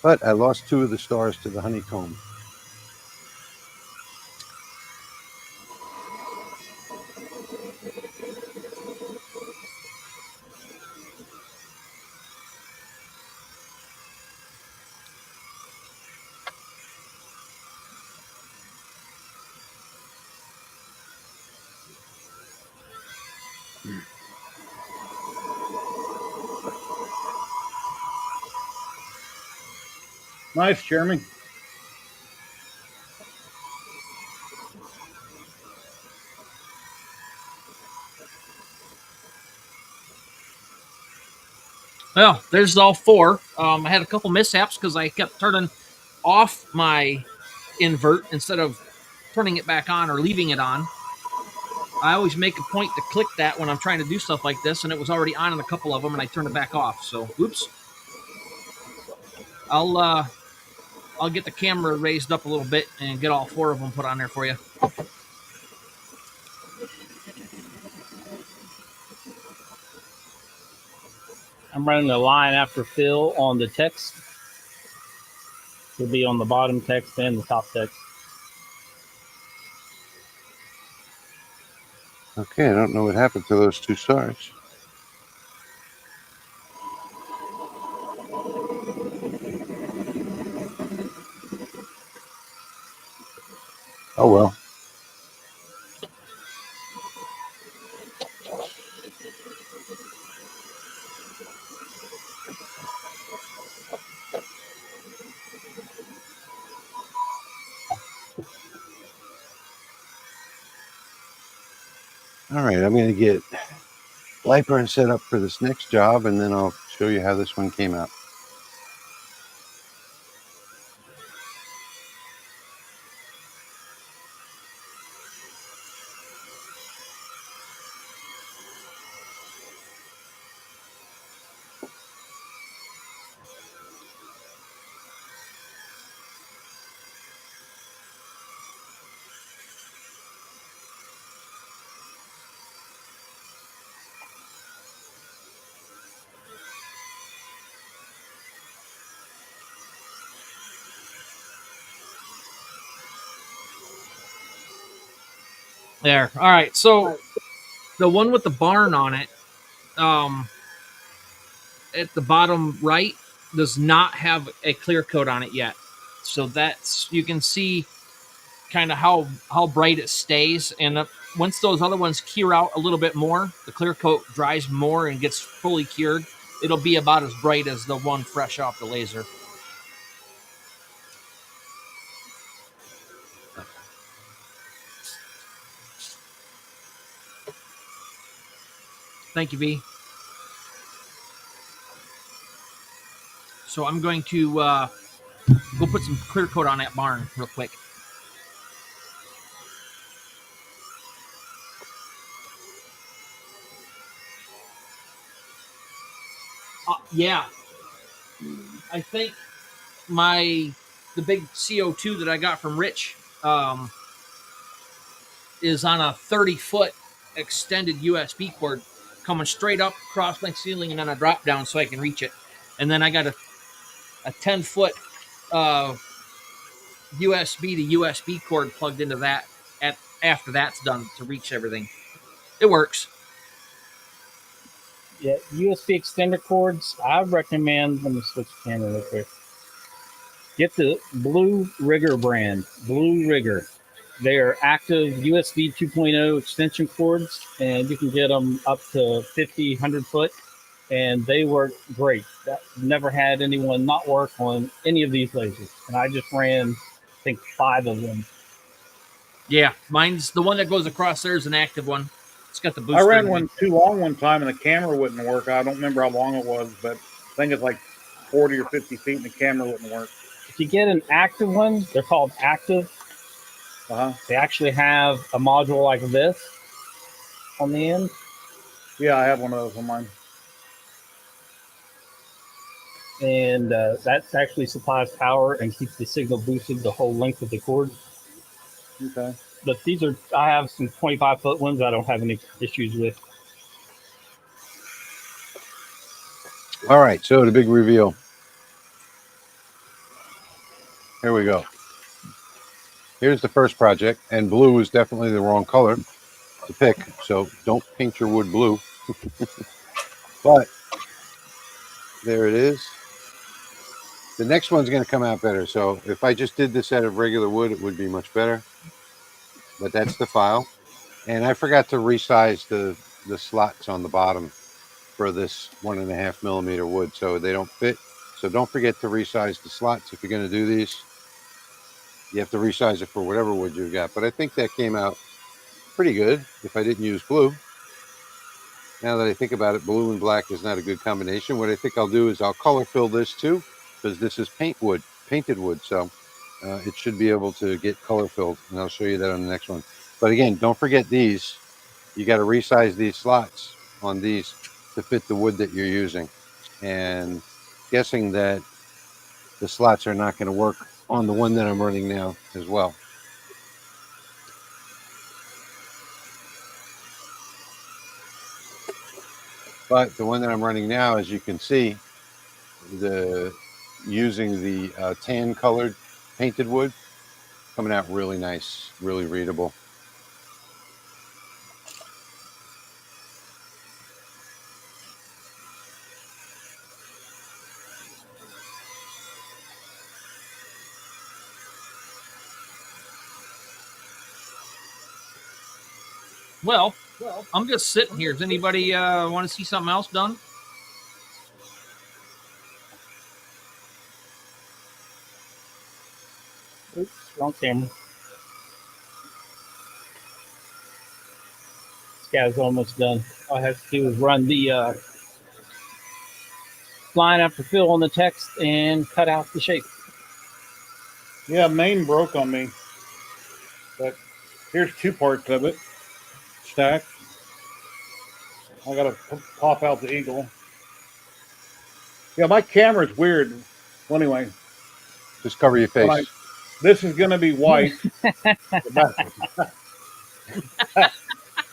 But I lost 2 of the stars to the honeycomb. Nice, Jeremy. Well, there's all 4. I had a couple mishaps because I kept turning off my invert instead of turning it back on or leaving it on. I always make a point to click that when I'm trying to do stuff like this, and it was already on in a couple of them, and I turned it back off. So, oops. I'll get the camera raised up a little bit and get all 4 of them put on there for you. I'm running a line after fill on the text. It'll be on the bottom text and the top text. Okay, I don't know what happened to those 2 stars. Oh well. All right, I'm going to get Liper set up for this next job, and then I'll show you how this one came out. There. All right. So the one with the barn on it, at the bottom right, does not have a clear coat on it yet. So that's, you can see kind of how bright it stays. And once those other ones cure out a little bit more, the clear coat dries more and gets fully cured, it'll be about as bright as the one fresh off the laser. Thank you, V. So I'm going to go put some clear coat on that barn real quick. Yeah. I think the big CO2 that I got from Rich is on a 30-foot extended USB cord coming straight up across my ceiling and then a drop down so I can reach it. And then I got a 10-foot USB to USB cord plugged into that after that's done to reach everything. It works. Yeah, USB extender cords. I recommend. Let me switch the camera real quick. Get the Blue Rigger brand. Blue Rigger. They are active USB 2.0 extension cords, and you can get them up to 50, 100 foot, and they work great. Never had anyone not work on any of these lasers, and I just ran, I think, 5 of them. Yeah, mine's the one that goes across there is an active one. It's got the booster. I ran one too long one time, and the camera wouldn't work. I don't remember how long it was, but I think it's like 40 or 50 feet, and the camera wouldn't work. If you get an active one, they're called active. They actually have a module like this on the end. Yeah, I have one of those on mine. and that actually supplies power and keeps the signal boosted the whole length of the cord. Okay. But these are, I have some 25-foot ones I don't have any issues with. All right, so the big reveal. Here we go. Here's the first project, and blue is definitely the wrong color to pick, so don't paint your wood blue. But there it is. The next one's going to come out better. So if I just did this out of regular wood, it would be much better. But that's the file. And I forgot to resize the slots on the bottom for this 1.5 millimeter wood, so they don't fit. So don't forget to resize the slots if you're going to do these. You have to resize it for whatever wood you've got. But I think that came out pretty good if I didn't use blue. Now that I think about it, blue and black is not a good combination. What I think I'll do is I'll color fill this too, because this is painted wood. So it should be able to get color filled, and I'll show you that on the next one. But again, don't forget these. You got to resize these slots on these to fit the wood that you're using. And guessing that the slots are not going to work on the one that I'm running now as well. But the one that I'm running now, as you can see, using the tan colored painted wood, coming out really nice, really readable. Well, I'm just sitting here. Does anybody want to see something else done? Oops, wrong camera. This guy's almost done. All I have to do is run the line after fill on the text and cut out the shape. Yeah, Maine broke on me. But here's two parts of it stacked. I gotta pop out the eagle. Yeah, my camera's weird. Well, anyway, Just cover your face. this is gonna be white.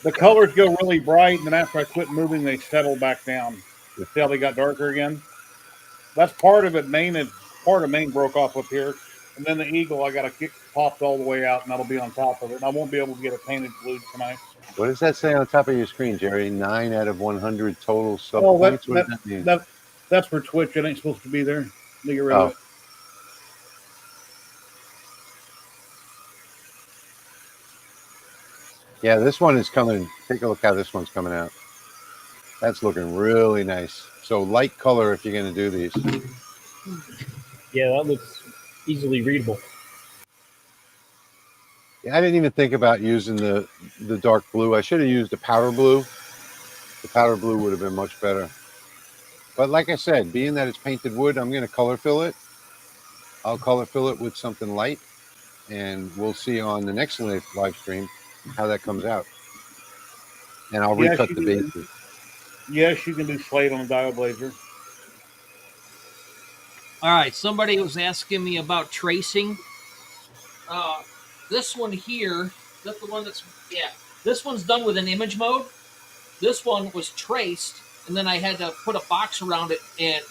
The colors go really bright, and then after I quit moving, they settle back down. See how they got darker again? That's part of it. Part of Maine broke off up here, and then the eagle I got to get popped all the way out, and that'll be on top of it. And I won't be able to get it painted blue tonight. What does that say on top of your screen, Jerry? 9 out of 100 total sub Oh, points. What does that mean? That's for Twitch. It ain't supposed to be there. Let me get rid of it. Yeah, this one is coming. Take a look how this one's coming out. That's looking really nice. So light color if you're going to do these. Yeah, that looks easily readable. Yeah, I didn't even think about using the dark blue. I should have used the powder blue. The powder blue would have been much better. But like I said, being that it's painted wood, I'm going to color fill it. I'll color fill it with something light, and we'll see on the next live stream how that comes out. And I'll recut the bases. Yes, you can do slate on a dial blazer. All right, somebody was asking me about tracing. This one here, that's the one that's, yeah. This one's done with an image mode. This one was traced, and then I had to put a box around it and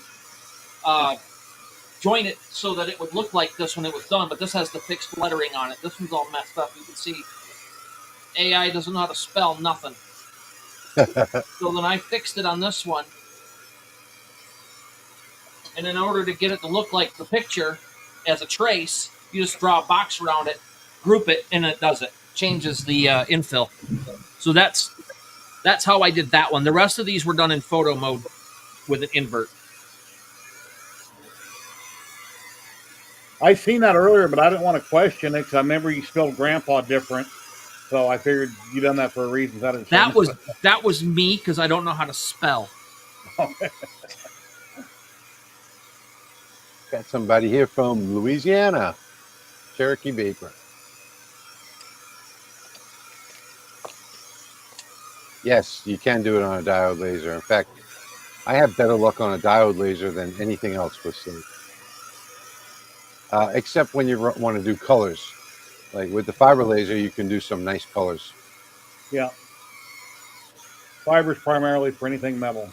join it so that it would look like this when it was done, but this has the fixed lettering on it. This one's all messed up. You can see AI doesn't know how to spell nothing. So then I fixed it on this one. And in order to get it to look like the picture as a trace, you just draw a box around it, group it, and it does it. Changes the infill. So that's how I did that one. The rest of these were done in photo mode with an invert. I seen that earlier, but I didn't want to question it because I remember you spelled grandpa different. So I figured you done that for a reason. That was me because I don't know how to spell. Got somebody here from Louisiana, Cherokee Baker. Yes, you can do it on a diode laser. In fact, I have better luck on a diode laser than anything else with slate. Except when you want to do colors. Like with the fiber laser, you can do some nice colors. Yeah. Fiber's primarily for anything metal.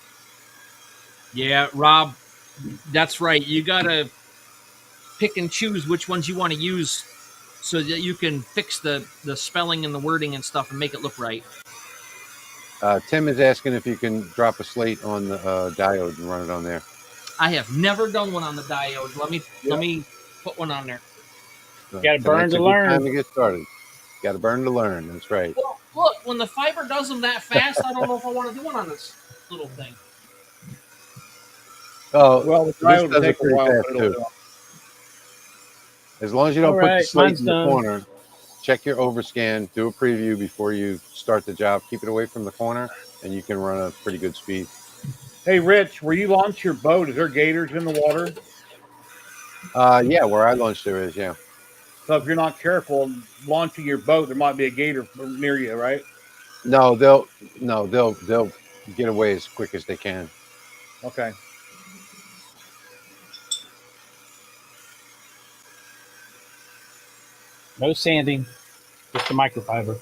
Yeah, Rob, that's right. You gotta pick and choose which ones you want to use so that you can fix the spelling and the wording and stuff and make it look right. Tim is asking if you can drop a slate on the diode and run it on there. I have never done one on the diode. Let me put one on there. Gotta burn Tonight's to a good learn. time to get started. Got to burn to learn. That's right. Well, look, when the fiber does them that fast, I don't know if I want to do one on this little thing. Oh, Well, the this diode will does it take a pretty while, fast but it'll too. do. As long as you don't All put the right, slate mine's in the done. corner, check your overscan, do a preview before you start the job. Keep it away from the corner, and you can run a pretty good speed. Hey, Rich, where you launch your boat, is there gators in the water? Yeah, where I launched there is, yeah. So if you're not careful launching your boat, there might be a gator near you, right? No, they'll get away as quick as they can. Okay. No sanding, just the microfiber.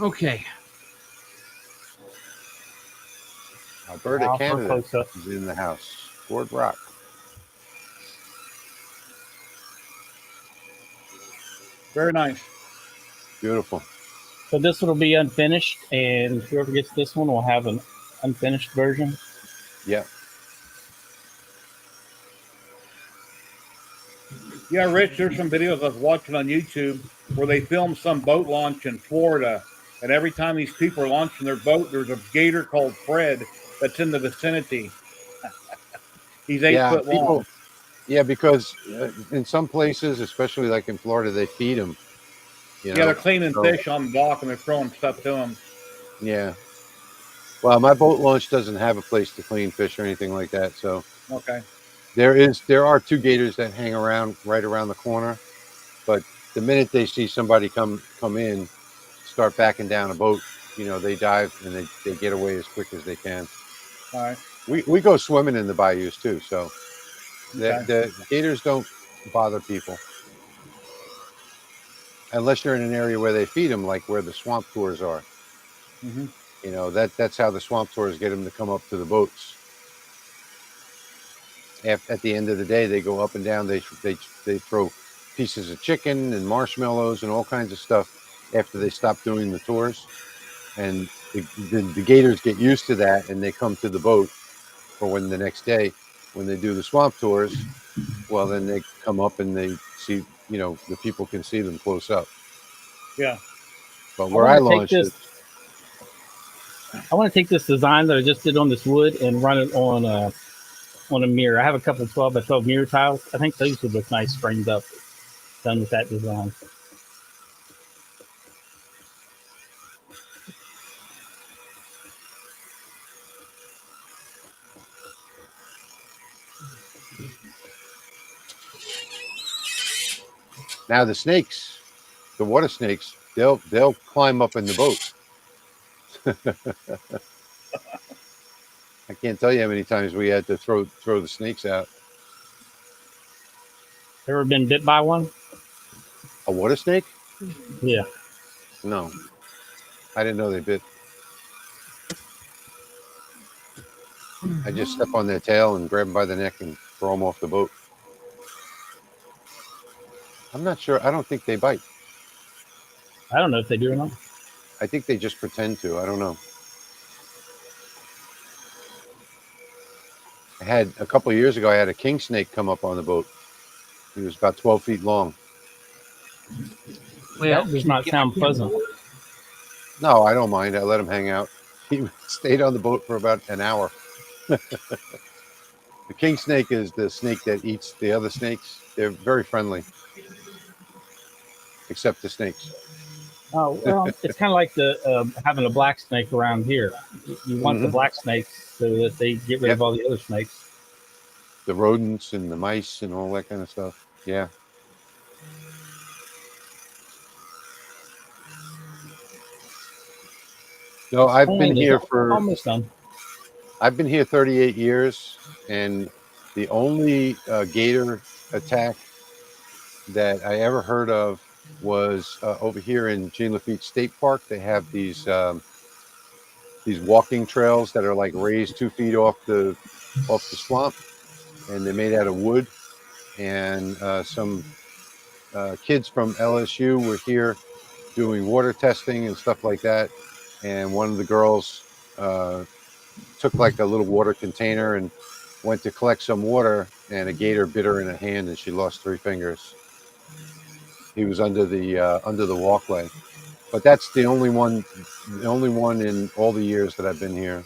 Okay. Alberta, Now for a Canada close-up. is in the house. Ford Rock. Very nice. Beautiful. So this one will be unfinished, and whoever gets this one will have an unfinished version. Yeah. Yeah, Rich, there's some videos I was watching on YouTube where they filmed some boat launch in Florida. And every time these people are launching their boat, there's a gator called Fred that's in the vicinity. He's 8 foot long. Yeah, because in some places, especially like in Florida, they feed them. You know? Yeah, they're cleaning So, fish on the dock and they're throwing stuff to them. yeah. Well, my boat launch doesn't have a place to clean fish or anything like that. So Okay. there are two gators that hang around right around the corner, but the minute they see somebody come in, start backing down a boat, they dive and they get away as quick as they can. All right. We go swimming in the bayous too, so Okay. the gators don't bother people unless you're in an area where they feed them, like where the swamp tours are. Mm-hmm. That's how the swamp tours get them to come up to the boats. At the end of the day, they go up and down. They throw pieces of chicken and marshmallows and all kinds of stuff after they stop doing the tours, and the gators get used to that, and they come to the boat for when the next day when they do the swamp tours. Well, then they come up and they see, the people can see them close up. Yeah. But where I launched it, I want to take this design that I just did on this wood and run it on a mirror. I have a couple of 12 by 12 mirror tiles. I think those would look nice framed up, done with that design. now the water snakes, they'll climb up in the boat. I can't tell you how many times we had to throw the snakes out. Ever been bit by one? A water snake? Yeah. No, I didn't know they bit. I just step on their tail and grab them by the neck and throw them off the boat. I'm not sure. I don't think they bite. I don't know if they do or not. I think they just pretend to. I don't know. A couple of years ago, I had a king snake come up on the boat. He was about 12 feet long. Well, That does not sound pleasant. No, I don't mind. I let him hang out. He stayed on the boat for about an hour. The king snake is the snake that eats the other snakes. They're very friendly, except the snakes. Oh, well, it's kind of like having a black snake around here. You want the black snakes so that they get rid of all the other snakes. The rodents and the mice and all that kind of stuff. Yeah. No, I've been here for almost done. I've been here 38 years, and the only gator attack that I ever heard of was over here in Jean Lafitte State Park. They have these walking trails that are like raised 2 feet off the swamp, and they're made out of wood. And some kids from LSU were here doing water testing and stuff like that. And one of the girls took like a little water container and went to collect some water, and a gator bit her in the hand, and she lost 3 fingers. He was under the walkway, but that's the only one in all the years that I've been here.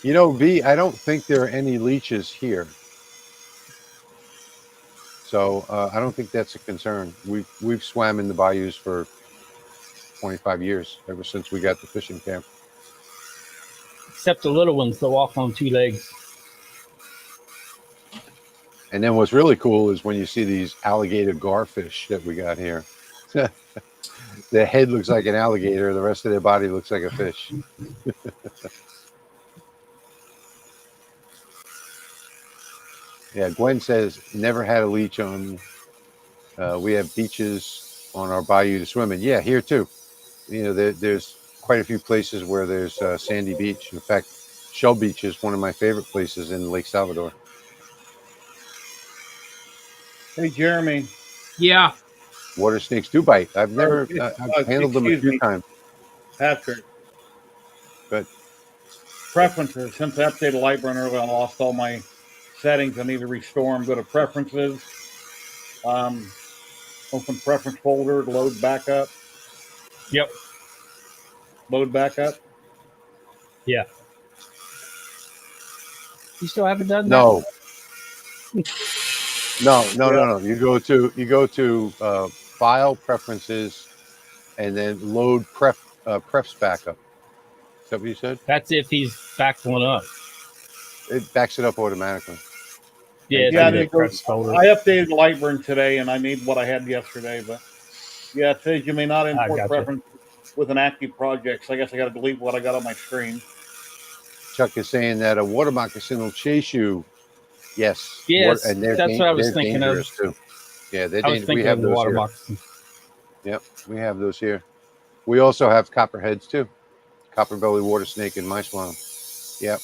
You know, V, I don't think there are any leeches here, so I don't think that's a concern. We've swam in the bayous for 25 years, ever since we got the fishing camp. Except the little ones that walk on 2 legs. And then what's really cool is when you see these alligator garfish that we got here. Their head looks like an alligator. The rest of their body looks like a fish. Yeah, Gwen says, never had a leech on. We have beaches on our bayou to swim in. Yeah, here too. You know, there's quite a few places where there's sandy beach. In fact, Shell Beach is one of my favorite places in Lake Salvador. Hey, Jeremy. Yeah. Water snakes do bite. I've never I've handled them a few times. Patrick. But preferences. Since I updated Lightburn earlier, I lost all my settings. I need to restore them. Go to preferences. Open preference folder. Load backup. Yep. Load backup. Yeah. You still haven't done that? No. No. You go to file preferences, and then load prefs backup. Is that what you said? That's if he's backed one up. It backs it up automatically. Yeah, I updated Lightburn today, and I need what I had yesterday. But yeah, it says you may not import preference with an active project. So I guess I got to delete what I got on my screen. Chuck is saying that a water moccasin will chase you. Yes. Yes, and that's what I was thinking of. Too. Yeah, they're dangerous. We have those here. Moccasin. Yep, we have those here. We also have copperheads too. Copper belly water snake in my swamp. Yep.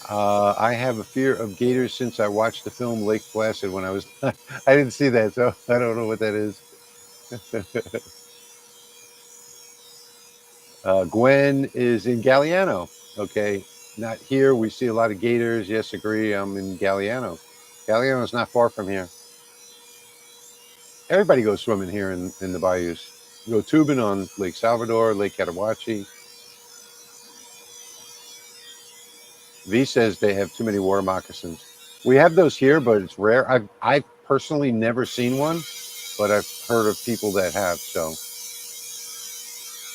I have a fear of gators since I watched the film Lake Placid when I was. I didn't see that, so I don't know what that is. Gwen is in Galliano. Okay, not here. We see a lot of gators. Yes, agree. I'm in Galliano. Galliano is not far from here. Everybody goes swimming here in the bayous. You go tubing on Lake Salvador, Lake Catawachi. V says they have too many water moccasins. We have those here, but it's rare. I've personally never seen one, but I've heard of people that have. So,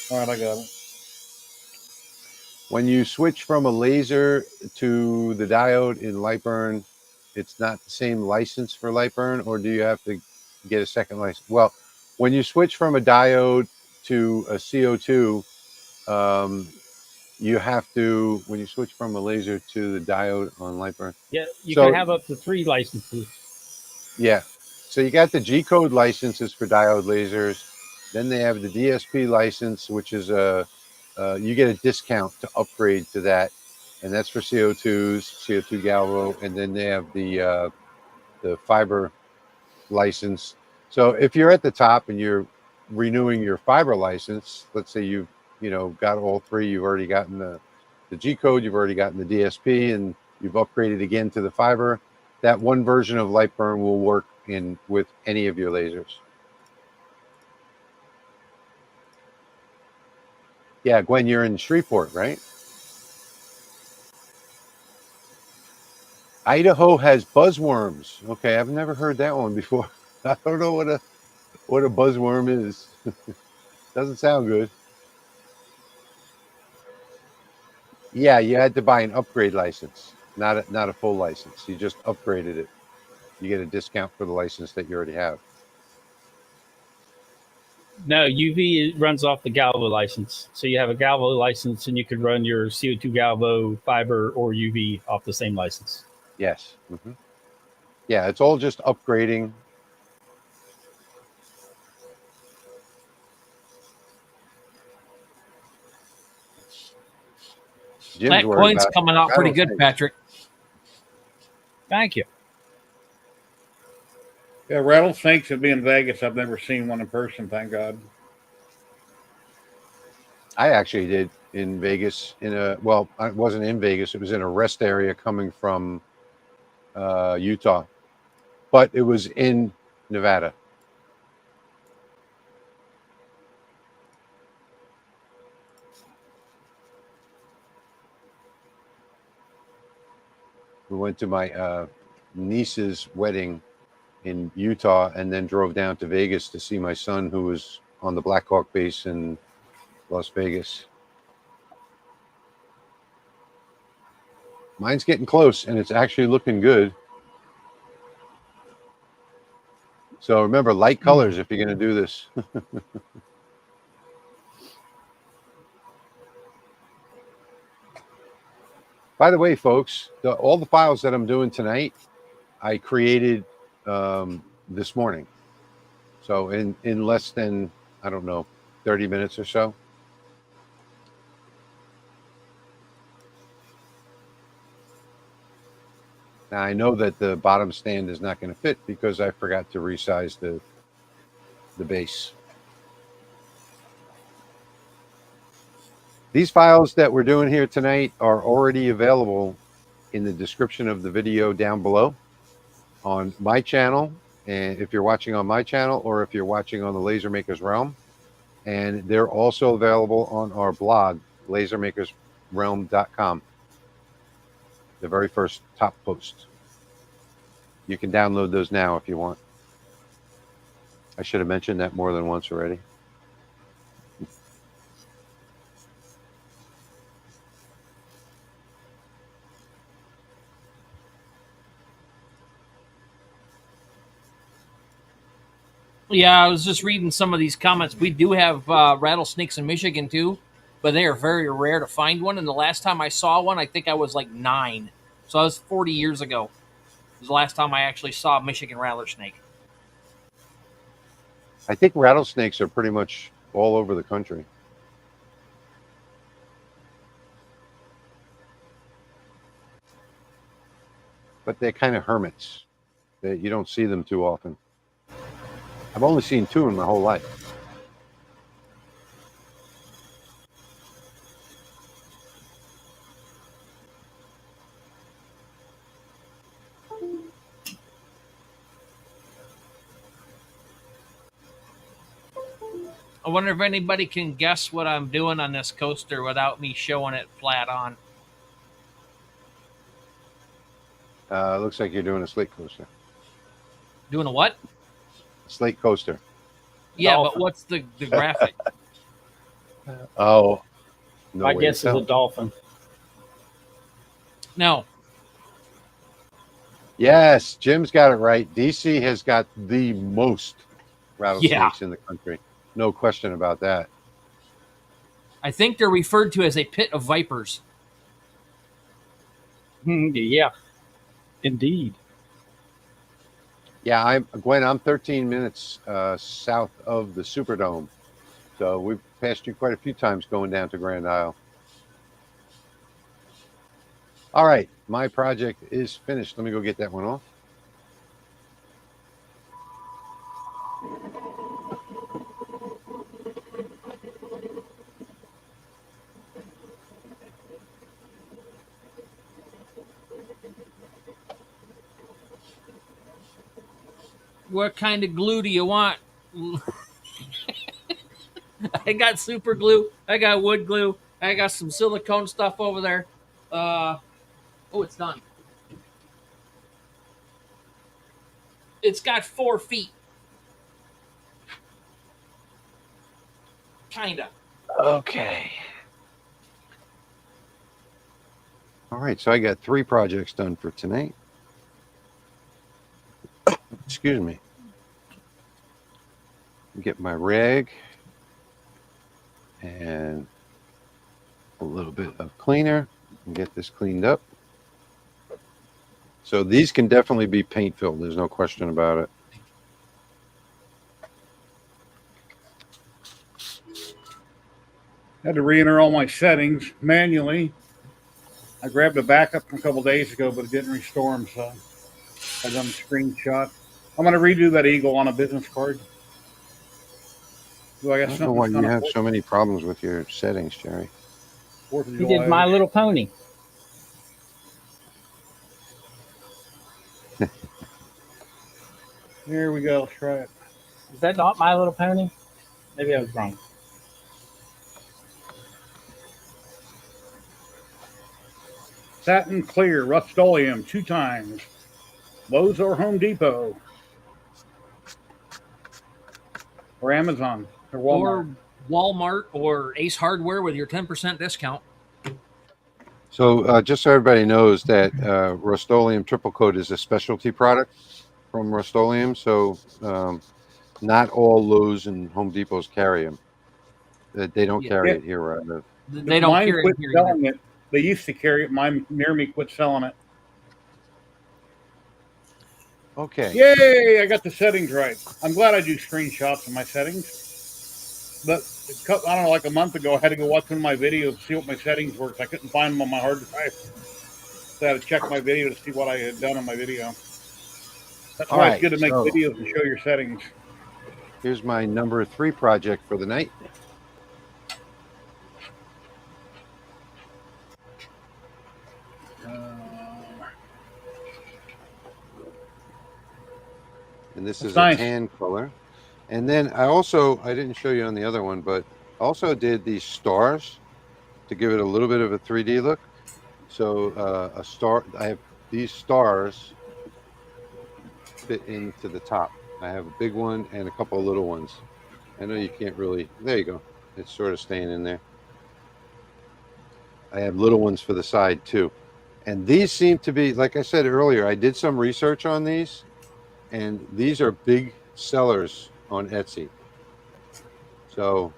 all right, I got it. When you switch from a laser to the diode in Lightburn, it's not the same license for Lightburn, or do you have to get a second license? Well, when you switch from a diode to a CO2, you have to, when you switch from a laser to the diode on Lightburn. Yeah, you can have up to 3 licenses. Yeah. So you got the G-code licenses for diode lasers. Then they have the DSP license, which is you get a discount to upgrade to that. And that's for CO2s, CO2 Galvo. And then they have the fiber license. So if you're at the top and you're renewing your fiber license, let's say you've got all 3, you've already gotten the G code, you've already gotten the DSP, and you've upgraded again to the fiber, that one version of Lightburn will work with any of your lasers. Yeah, Gwen, you're in Shreveport, right? Idaho has buzzworms. Okay, I've never heard that one before. I don't know what a buzzworm is. Doesn't sound good. Yeah, you had to buy an upgrade license, not a full license. You just upgraded it. you get a discount for the license that you already have. No, UV runs off the Galvo license. So you have a Galvo license, and you could run your CO2 Galvo, fiber, or UV off the same license. Yes. Yeah, it's all just upgrading. Jim's That worried coin's about coming out pretty good, rattlesnakes. Patrick. Thank you. Yeah, rattlesnakes would be in Vegas. I've never seen one in person, thank God. I actually did in Vegas well, I wasn't in Vegas. It was in a rest area coming from Utah, but it was in Nevada. We went to my niece's wedding in Utah and then drove down to Vegas to see my son, who was on the Black Hawk base in Las Vegas. Mine's getting close, and it's actually looking good. So remember, light colors if you're going to do this. By the way, folks, all the files that I'm doing tonight, I created this morning. So in less than, I don't know, 30 minutes or so. Now I know that the bottom stand is not going to fit because I forgot to resize the base. These files that we're doing here tonight are already available in the description of the video down below on my channel. And if you're watching on my channel, or if you're watching on the Laser Makers Realm, and they're also available on our blog, lasermakersrealm.com. The very first top post. You can download those now if you want. I should have mentioned that more than once already. Yeah, I was just reading some of these comments. We do have rattlesnakes in Michigan too, but they are very rare to find one. And the last time I saw one, I think I was like 9. So that was 40 years ago. It was the last time I actually saw a Michigan rattlesnake. I think rattlesnakes are pretty much all over the country. But they're kind of hermits. You don't see them too often. I've only seen 2 in my whole life. I wonder if anybody can guess what I'm doing on this coaster without me showing it flat on. Looks like you're doing a slate coaster. Doing a what? Slate coaster. Yeah, Dolphin. but what's the graphic? Oh, no My way to guess is tell. a dolphin. No. Yes, Jim's got it right. DC has got the most rattlesnakes in the country. No question about that. I think they're referred to as a pit of vipers. Yeah, indeed. Yeah, Gwen, I'm 13 minutes south of the Superdome. So we've passed you quite a few times going down to Grand Isle. All right, my project is finished. Let me go get that one off. What kind of glue do you want? I got super glue. I got wood glue. I got some silicone stuff over there. Oh, it's done. It's got 4 feet. Kinda. Okay. All right, so I got 3 projects done for tonight. excuse me. Get my rag and a little bit of cleaner and get this cleaned up. So these can definitely be paint filled. There's no question about it. Had to re-enter all my settings manually. I grabbed a backup from a couple days ago, but it didn't restore them, so I done a screenshot. I'm going to redo that eagle on a business card. I don't know why you have so many problems with your settings, Jerry. He did My Little Pony. Here we go. Let's try it. Is that not My Little Pony? Maybe I was wrong. Satin clear, Rust-Oleum 2 times. Lowe's or Home Depot. Or Amazon. Or Walmart. Or Walmart or Ace Hardware with your 10% discount. So just so everybody knows that Rust-Oleum Triple Coat is a specialty product from Rust-Oleum. So not all Lowe's and Home Depots carry them. They don't carry it here where I live. They don't carry it here selling it. They used to carry it. Mine near me quit selling it. Okay. Yay! I got the settings right. I'm glad I do screenshots of my settings. But I don't know, like a month ago, I had to go watch one of my videos to see what my settings were. I couldn't find them on my hard drive. So I had to check my video to see what I had done on my video. That's why it's good to make videos and show your settings. Here's my number 3 project for the night. And this is a tan color. And then I didn't show you on the other one, but also did these stars to give it a little bit of a 3D look. So I have these stars fit into the top. I have a big one and a couple of little ones. I know you can't really, there you go. It's sort of staying in there. I have little ones for the side too. And these seem to be, like I said earlier, I did some research on these. And these are big sellers on Etsy. So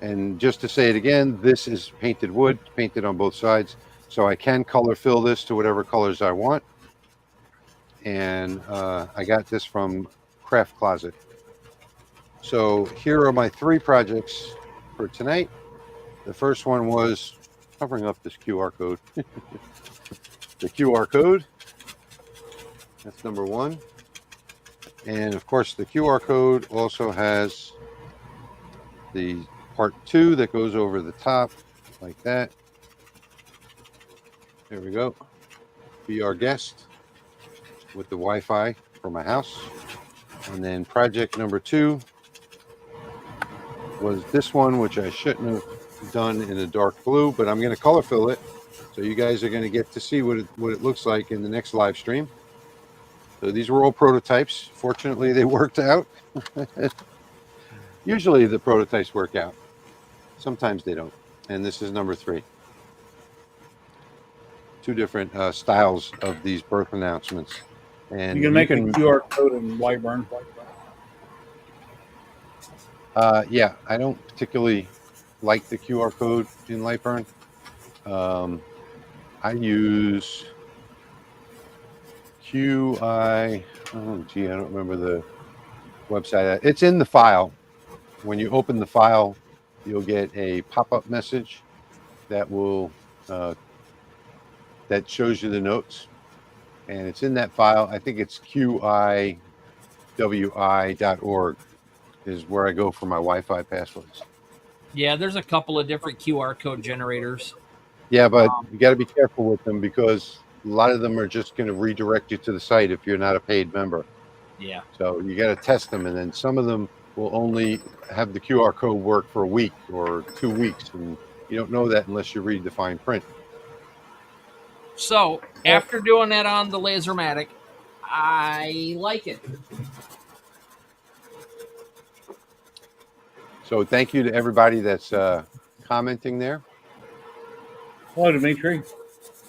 and just to say it again, this is painted wood, painted on both sides. So I can color fill this to whatever colors I want. And I got this from Craft Closet. So here are my 3 projects for tonight. The first one was covering up this QR code. The QR code. That's number 1. And of course, the QR code also has the part 2 that goes over the top like that. There we go. Be our guest with the Wi-Fi for my house. And then project number 2 was this one, which I shouldn't have done in a dark blue, but I'm going to color fill it. So you guys are going to get to see what it looks like in the next live stream. So these were all prototypes. Fortunately, they worked out. Usually the prototypes work out. Sometimes they don't. And this is number 3. 2 different styles of these birth announcements. And you can make a QR code in Lightburn. Yeah, I don't particularly like the QR code in Lightburn. I use QI. Oh, gee, I don't remember the website. It's in the file. When you open the file, you'll get a pop-up message that will that shows you the notes, and it's in that file. I think it's QIWI.org is where I go for my Wi-Fi passwords. Yeah, there's a couple of different QR code generators. Yeah, but you got to be careful with them because a lot of them are just going to redirect you to the site if you're not a paid member. Yeah. So you got to test them, and then some of them will only have the QR code work for a week or 2 weeks, and you don't know that unless you read the fine print. So after doing that on the Lasermatic, I like it. So thank you to everybody that's commenting there. Hello, Dimitri.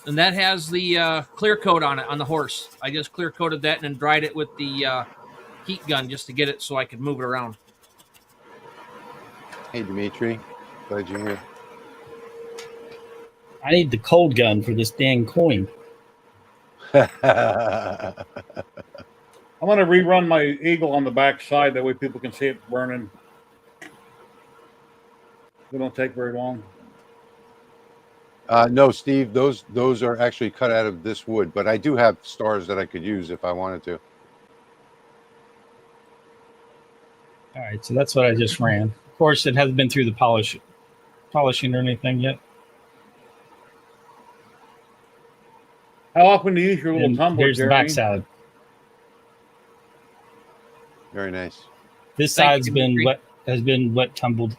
And that has the clear coat on it on the horse. I just clear coated that and then dried it with the heat gun just to get it so I could move it around. Hey, Dimitri. Glad you're here. I need the cold gun for this dang coin. I'm going to rerun my eagle on the back side. That way people can see it burning. It don't take very long. No, Steve, those are actually cut out of this wood, but I do have stars that I could use if I wanted to. All right, so that's what I just ran. Of course, it hasn't been through the polishing or anything yet. How often do you use your little And tumbler, here's the Jerry? backside. Very nice. This Thank side's you, been Dimitri. wet. Has been wet tumbled.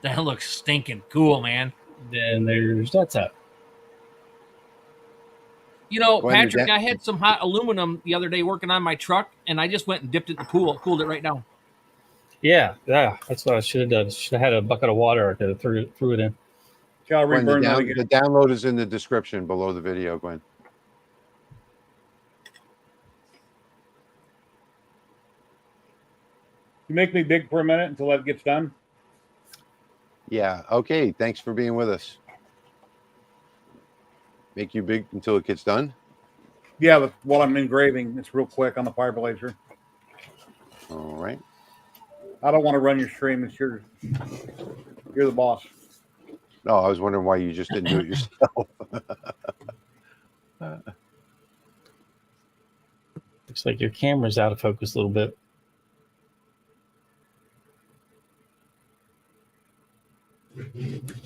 That looks stinking cool, man. Then there's that side. You know, Go ahead, Patrick, Dan. I had some hot aluminum the other day working on my truck, and I just went and dipped it in the pool, cooled it right down. Yeah. That's what I should have done. Should have had a bucket of water. I could have threw it in. Shall I Gwen, reburn that the again? download is in the description below the video, Gwen. You make me big for a minute until that gets done. Yeah. Okay. Thanks for being with us. Make you big until it gets done. Yeah, but while I'm engraving, it's real quick on the fiber laser. All right. I don't want to run your stream. It's yours. You're the boss. No, I was wondering why you just didn't do it yourself. Looks like your camera's out of focus a little bit.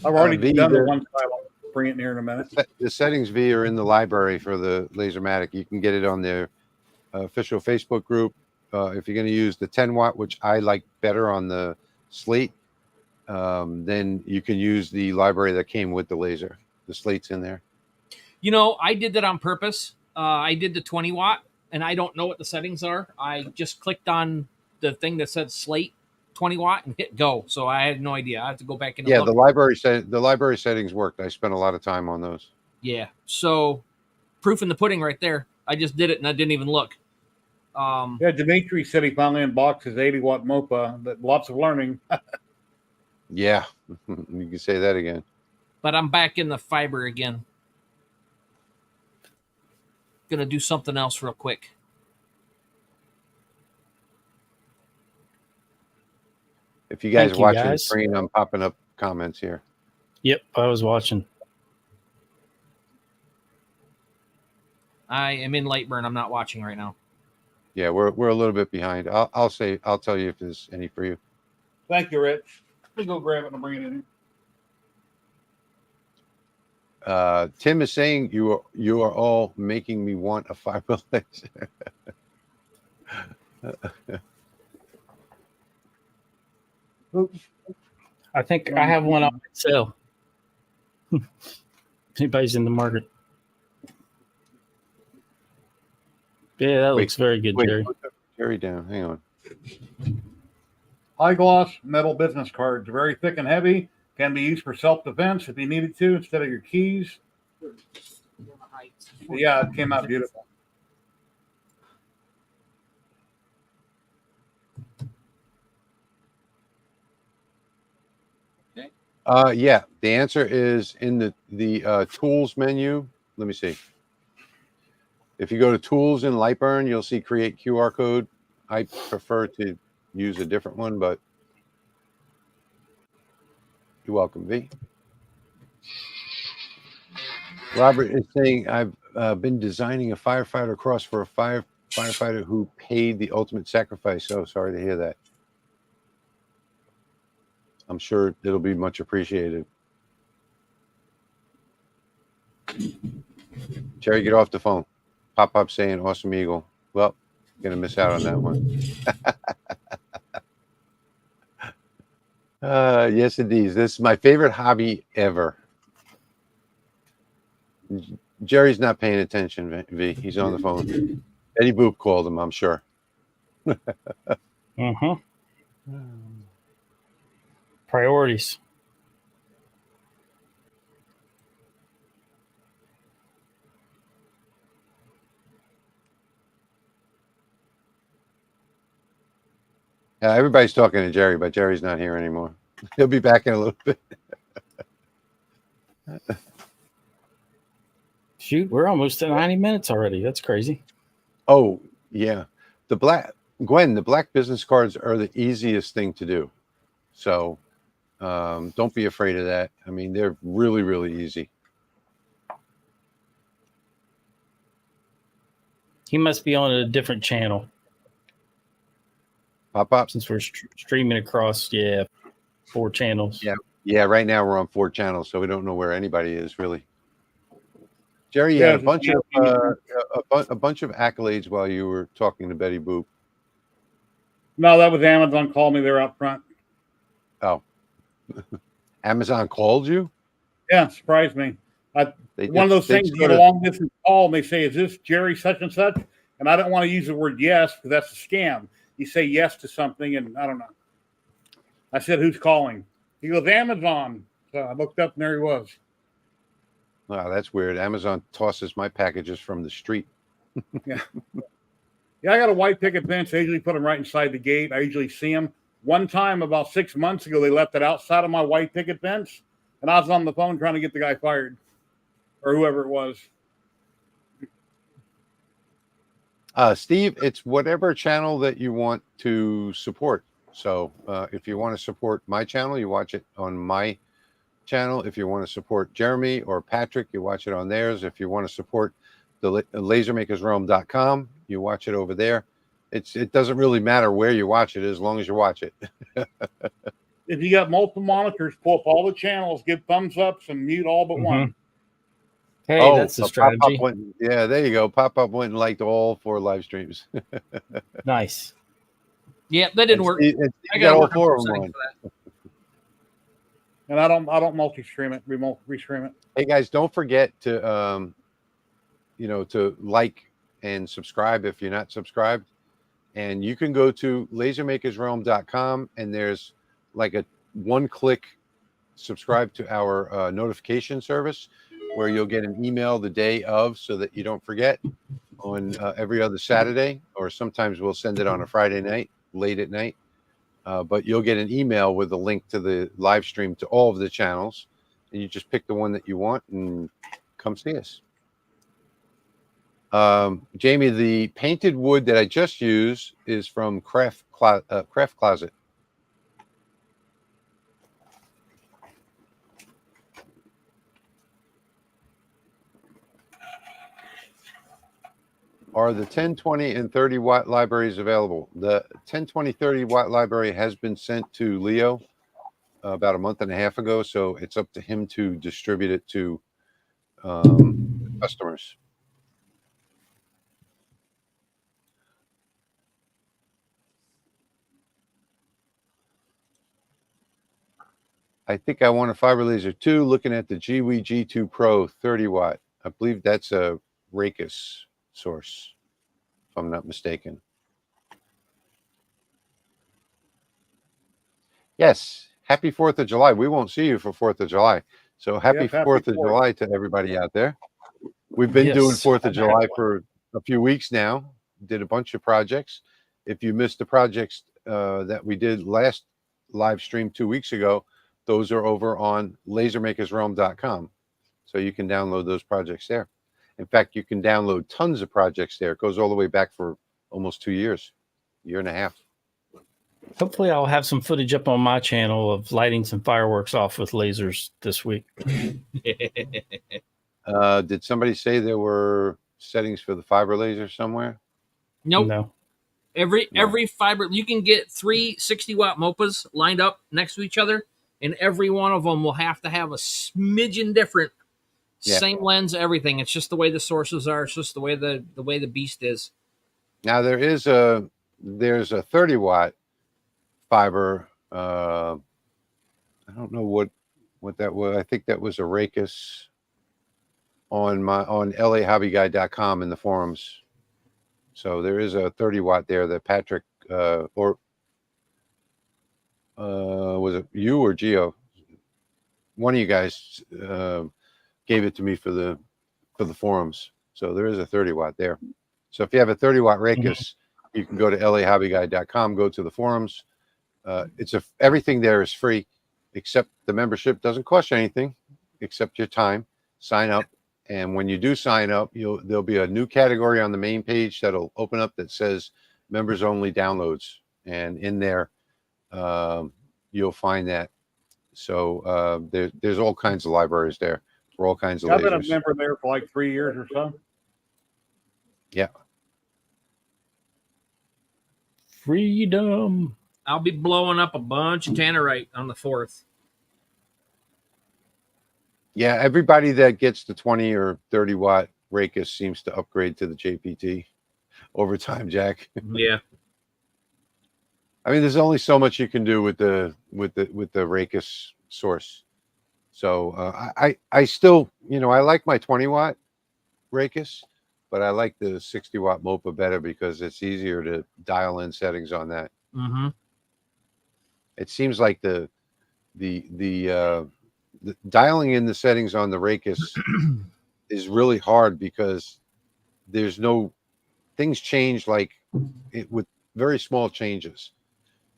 I've already V, done the the- one side. I'll bring it in here in a minute. The settings V are in the library for the Lasermatic. You can get it on their official Facebook group. If you're going to use the 10 watt, which I like better on the Slate, then you can use the library that came with the laser. The Slate's in there. You know, I did that on purpose. I did the 20 watt, and I don't know what the settings are. I just clicked on the thing that said Slate 20 watt and hit go. So I had no idea. I have to go back in. Yeah, the library settings worked. I spent a lot of time on those. Yeah. So proof in the pudding right there. I just did it and I didn't even look. Yeah, Dimitri said he finally unboxed his 80 watt MOPA. That lots of learning. Yeah, you can say that again. But I'm back in the fiber again. Gonna do something else real quick. If you guys Thank are you, watching the guys. screen, I'm popping up comments here. Yep, I was watching. I am in Lightburn. I'm not watching right now. Yeah, we're a little bit behind. I'll tell you if there's any for you. Thank you, Rich. Let me go grab it and I'll bring it in here. Tim is saying you are all making me want a fiber laser. Oops. I think I have one on sale. Anybody's in the market. Yeah, that looks very good, Jerry. Put Jerry down. Hang on. High gloss metal business cards, very thick and heavy. Can be used for self-defense if you needed to instead of your keys. Yeah, it came out beautiful. Yeah, the answer is in the tools menu. Let me see. If you go to tools in Lightburn, you'll see create QR code. I prefer to use a different one, but you're welcome, V. Robert is saying, I've been designing a firefighter cross for a firefighter who paid the ultimate sacrifice. So sorry to hear that. I'm sure it'll be much appreciated. Jerry, get off the phone. Pop saying awesome eagle. Well, gonna miss out on that one. Yes, indeed. This is my favorite hobby ever. Jerry's not paying attention, V. He's on the phone. Eddie Boop called him, I'm sure. Priorities. Everybody's talking to Jerry, but Jerry's not here anymore. He'll be back in a little bit. Shoot, we're almost at 90 minutes already. That's crazy. Oh, yeah. The black business cards are the easiest thing to do. So don't be afraid of that. I mean, they're really, really easy. He must be on a different channel. Pop. Since we're streaming across, 4 channels. Yeah. Right now we're on 4 channels, so we don't know where anybody is really. Jerry, you had a bunch of accolades while you were talking to Betty Boop. No, that was Amazon called me. They're out front. Oh, Amazon called you? Yeah, surprised me. One of those things, you get a long distance call and they say, "Is this Jerry such and such?" And I don't want to use the word yes because that's a scam. You say yes to something, and I don't know. I said, "Who's calling?" He goes, "Amazon." So I looked up, and there he was. Wow, that's weird. Amazon tosses my packages from the street. Yeah. I got a white picket fence. I usually put them right inside the gate. I usually see them. One time, about 6 months ago, they left it outside of my white picket fence, and I was on the phone trying to get the guy fired, or whoever it was. Steve, it's whatever channel that you want to support. So if you want to support my channel, you watch it on my channel. If you want to support Jeremy or Patrick, you watch it on theirs. If you want to support the lasermakersrealm.com, you watch it over there. It doesn't really matter where you watch it as long as you watch it. If you got multiple monitors, pull up all the channels, give thumbs ups, and mute all but one. Hey, that's the strategy. Yeah, there you go. Pop-up went and liked all 4 live streams. Nice. Yeah, that didn't work. I got all 4 of them on. And I don't multi-stream it, restream it. Hey guys, don't forget to to like and subscribe if you're not subscribed. And you can go to lasermakersrealm.com and there's like a 1-click subscribe to our notification service where you'll get an email the day of so that you don't forget on every other Saturday, or sometimes we'll send it on a Friday night, late at night. But you'll get an email with a link to the live stream to all of the channels, and you just pick the one that you want and come see us. Jamie, the painted wood that I just used is from Craft Closet. Are the 10, 20, and 30 watt libraries available? The 10, 20, 30 watt library has been sent to Leo about a month and a half ago, so it's up to him to distribute it to customers. I think I want a fiber laser too, looking at the GWE G2 Pro 30 watt. I believe that's a Rakis source, if I'm not mistaken. Yes, happy 4th of July. We won't see you for 4th of July. So happy 4th of July to everybody out there. We've been doing 4th of July for a few weeks now. Did a bunch of projects. If you missed the projects that we did last live stream 2 weeks ago, those are over on lasermakersrealm.com. So you can download those projects there. In fact, you can download tons of projects there. It goes all the way back for almost 2 years, year and a half. Hopefully I'll have some footage up on my channel of lighting some fireworks off with lasers this week. Did somebody say there were settings for the fiber laser somewhere? Nope. No. Every fiber, you can get 3 60-watt MOPAs lined up next to each other, and every one of them will have to have a smidgen different, same lens, everything. It's just the way the sources are. It's just the way the beast is. Now there's a 30 watt fiber. I don't know what that was. I think that was a Rakis on lahobbyguy.com in the forums. So there is a 30 watt there that Patrick was it you or Gio? One of you guys gave it to me for the forums. So there is a 30 watt there. So if you have a 30 watt Rakis, you can go to lahobbyguy.com, go to the forums, everything there is free, except the membership doesn't cost you anything except your time. Sign up, and when you do sign up, there'll be a new category on the main page that'll open up that says members only downloads, and in there you'll find that. So there's all kinds of libraries there for all kinds of lasers. I've been a member there for like 3 years or so. Yeah. Freedom. I'll be blowing up a bunch of tannerite on the 4th. Yeah, everybody that gets the 20 or 30 watt Rakus seems to upgrade to the JPT over time, Jack. Yeah. I mean, there's only so much you can do with the Rakus source. So I still, I like my 20 watt Rakus, but I like the 60 watt MOPA better because it's easier to dial in settings on that. Mm-hmm. It seems like the dialing in the settings on the Rakus is really hard because there's no things change with very small changes.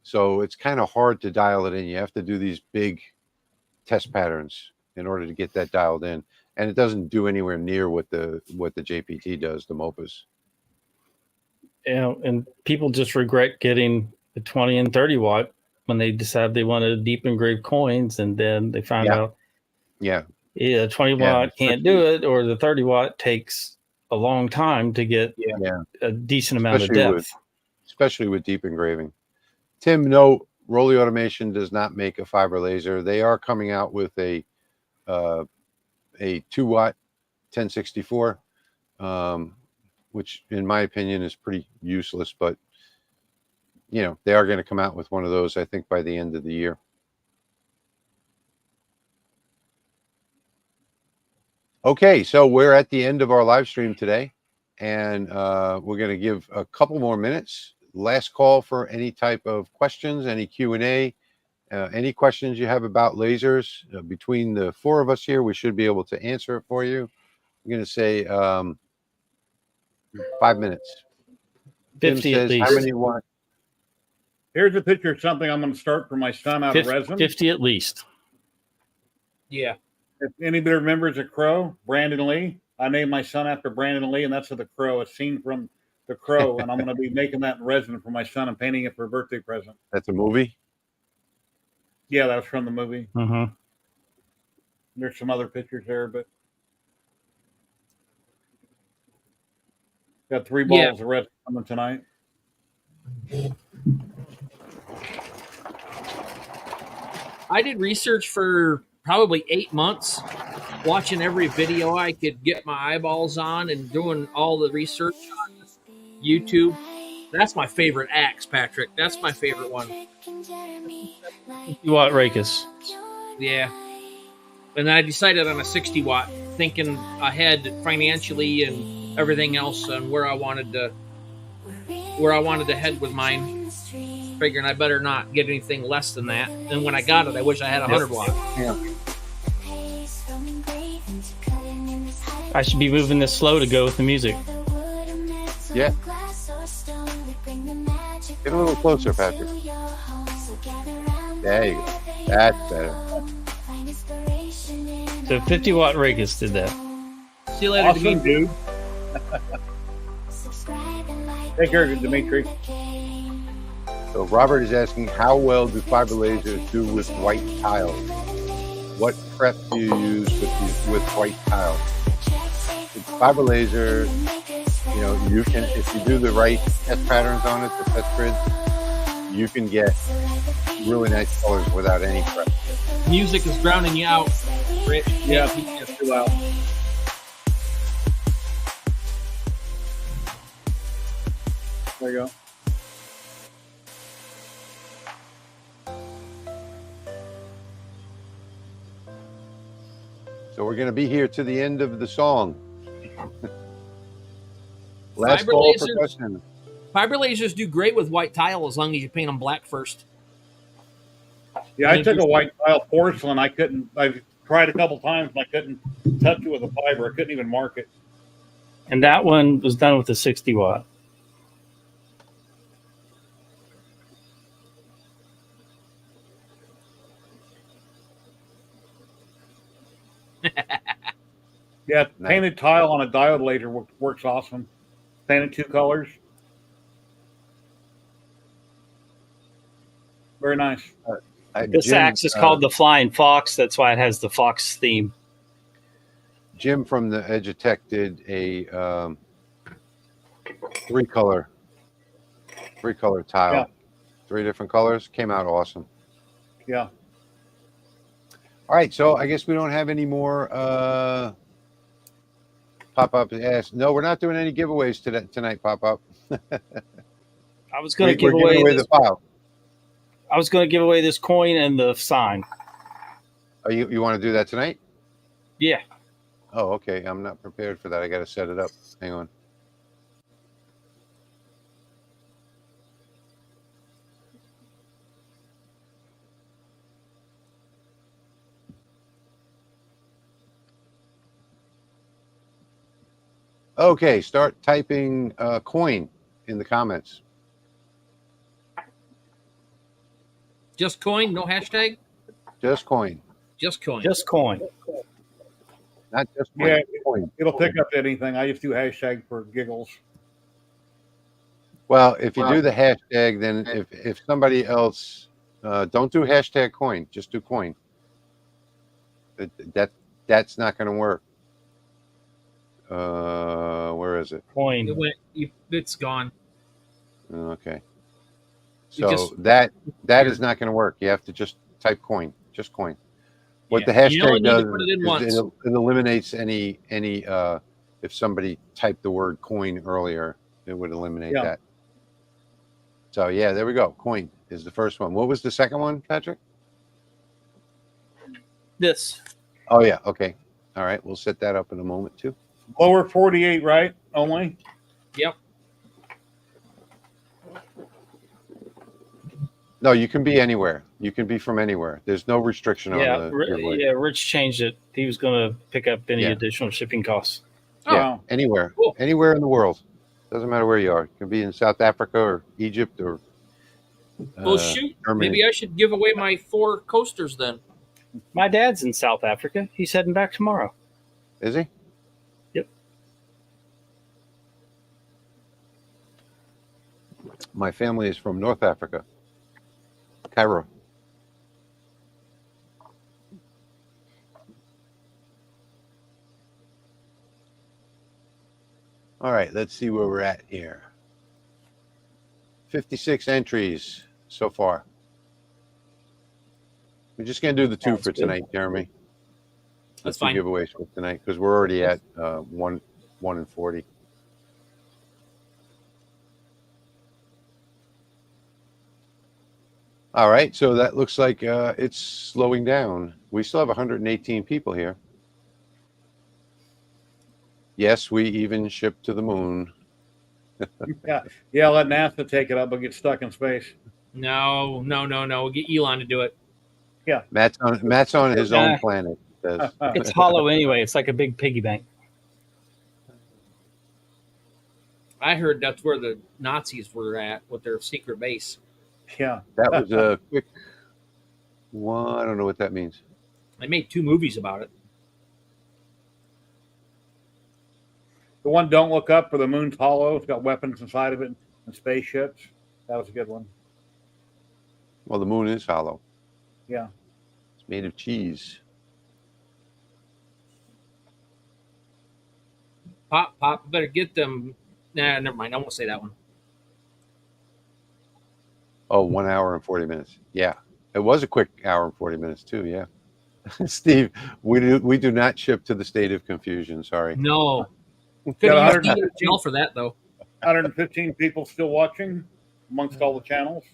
So it's kind of hard to dial it in. You have to do these big test patterns in order to get that dialed in. And it doesn't do anywhere near what the JPT does, the MOPAs. And people just regret getting the 20 and 30 watt when they decide they want to deep engrave coins, and then they find out, the 20 watt can't do it, or the 30 watt takes a long time to get a decent amount of depth. Especially with deep engraving. Tim, no, Rolly Automation does not make a fiber laser. They are coming out with a 2 watt 1064, which in my opinion is pretty useless, but they are going to come out with one of those, I think, by the end of the year. Okay, so we're at the end of our live stream today, and we're going to give a couple more minutes. Last call for any type of questions, any Q&A, any questions you have about lasers. Between the 4 of us here, we should be able to answer it for you. I'm going to say 5 minutes. 50 Tim at says, least. how many want? Here's a picture of something I'm going to start for my son out of resin. 50 at least. Yeah. If anybody remembers a crow, Brandon Lee, I named my son after Brandon Lee, and that's the crow. A scene from The Crow, and I'm going to be making that in resin for my son and painting it for a birthday present. That's a movie? Yeah, that was from the movie. Mm-hmm. There's some other pictures there, but got 3 balls of resin coming tonight. I did research for probably 8 months, watching every video I could get my eyeballs on and doing all the research on YouTube. That's my favorite axe, Patrick. That's my favorite one. You want Rakus? Yeah. And I decided on a 60 watt, thinking ahead financially and everything else and where I wanted to head with mine. Figuring I better not get anything less than that. And when I got it, I wish I had 100 watt. Yeah. I should be moving this slow to go with the music. Yeah. Get a little closer, Patrick. There you go. That's better. So 50 watt Rakus did that. See you later, Awesome, Dimitri. dude. Take care, Dimitri. So Robert is asking, how well do fiber lasers do with white tiles? What prep do you use with white tiles? With fiber lasers, you can, if you do the right test patterns on it, the test grids, you can get really nice colors without any prep. Music is drowning you out, Rich. Yeah, it's too loud. There you go. So we're going to be here to the end of the song. Last Fiber call lasers. for questions. Fiber lasers do great with white tile as long as you paint them black first. Yeah, I took a white tile porcelain. I tried a couple times and I couldn't touch it with a fiber. I couldn't even mark it. And that one was done with a 60 watt. Yeah, Nice. painted tile on a diode laser works awesome. Painted 2 colors. Very nice. This Jim, axe is called the Flying Fox. That's why it has the fox theme. Jim from the Edutech did a 3-color tile. Yeah. 3 different colors. Came out awesome. Yeah. All right, so I guess we don't have any more pop-up. Yes, no, we're not doing any giveaways tonight. Pop-up. I was going to give We're giving away this, the file. I was going to give away this coin and the sign. Oh, you want to do that tonight? Yeah. Oh, okay. I'm not prepared for that. I got to set it up. Hang on. Okay, start typing coin in the comments. Just coin, no hashtag. Just coin. Just coin. Just coin. Not just coin. Yeah, Coin. it'll pick up anything. I just do hashtag for giggles. Well, if you do the hashtag, then if somebody else don't do hashtag coin, just do coin. That's not going to work. Where is it? Coin. It went. It's gone. Okay. You So just- that is not going to work. You have to just type coin, just coin. What Yeah. the hashtag You only need to does put it in is once. it eliminates any if somebody typed the word coin earlier, it would eliminate Yeah. that. So yeah, there we go. Coin is the first one. What was the second one, Patrick? This. Oh yeah, okay. All right, we'll set that up in a moment too. Lower 48, right? Only. Yep. No, you can be anywhere. You can be from anywhere. There's no restriction Yeah. on the giveaway. Yeah. Rich changed it. He was going to pick up any Yeah. additional shipping costs. Oh, Yeah, anywhere. Cool. Anywhere in the world. Doesn't matter where you are. You can be in South Africa or Egypt or well, shoot. Germany. Maybe I should give away my 4 coasters then. My dad's in South Africa. He's heading back tomorrow. Is he? Yep. My family is from North Africa. Cairo. All right, let's see where we're at here. 56 entries so far. We're just going to do the 2 Sounds for good. tonight, Jeremy. That's The 2 fine. giveaways for tonight because we're already at 1 and 40. All right, so that looks like it's slowing down. We still have 118 people here. Yes, we even shipped to the moon. Yeah, let NASA take it up, but get stuck in space. No. We'll get Elon to do it. Matt's on his own Yeah. planet. Says. It's hollow anyway. It's like a big piggy bank. I heard that's where the Nazis were at with their secret base. Yeah. That was a quick one. I don't know what that means. They made 2 movies about it. The one Don't Look Up for the Moon's hollow. It's got weapons inside of it and spaceships. That was a good one. Well, the moon is hollow. Yeah. It's made of cheese. Pop, better get them. Nah, never mind. I won't say that one. Oh, 1 hour and 40 minutes. Yeah, it was a quick hour and 40 minutes too. Yeah, Steve, we do not ship to the state of confusion. Sorry. No. Got Could have 115 used jail for that though. 115 people still watching amongst all the channels.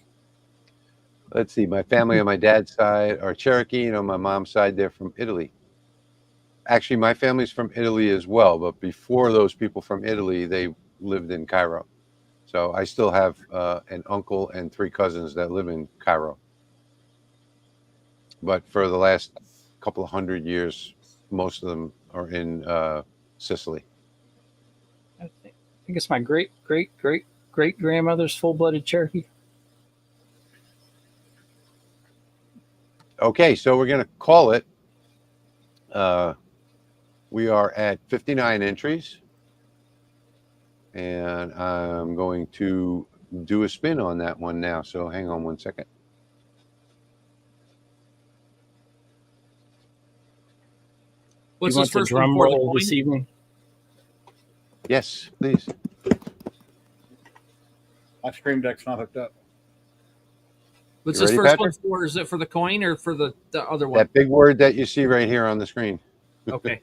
Let's see. My family on my dad's side are Cherokee, and on my mom's side, they're from Italy. Actually, my family's from Italy as well, but before those people from Italy, they lived in Cairo. So I still have an uncle and 3 cousins that live in Cairo. But for the last couple of 100 years, most of them are in Sicily. I think it's my great grandmother's full-blooded Cherokee. Okay, so we're going to call it We are at 59 entries. And I'm going to do a spin on that one now. So hang on one second. What's you want this the first drum one for? roll this evening? Yes, please. My stream deck's not hooked up. What's You this ready, first Patrick? one for? Is it for the coin or for the other one? That big word that you see right here on the screen. Okay.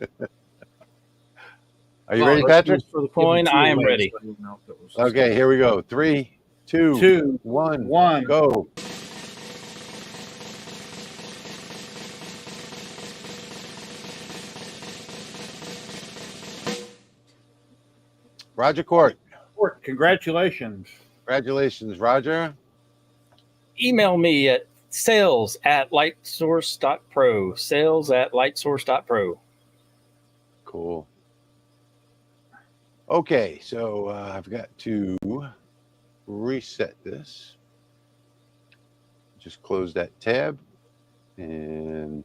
Are you Well, ready, First Patrick? one's for the coin. Give 'em two I am away, ready. so I didn't know if it was- Okay, here we go. 3, 2, Two, 1, one. go. Roger Court. Congratulations. Congratulations, Roger. Email me at sales@lightsource.pro. Sales@lightsource.pro. Cool. Okay, so I've got to reset this. Just close that tab. And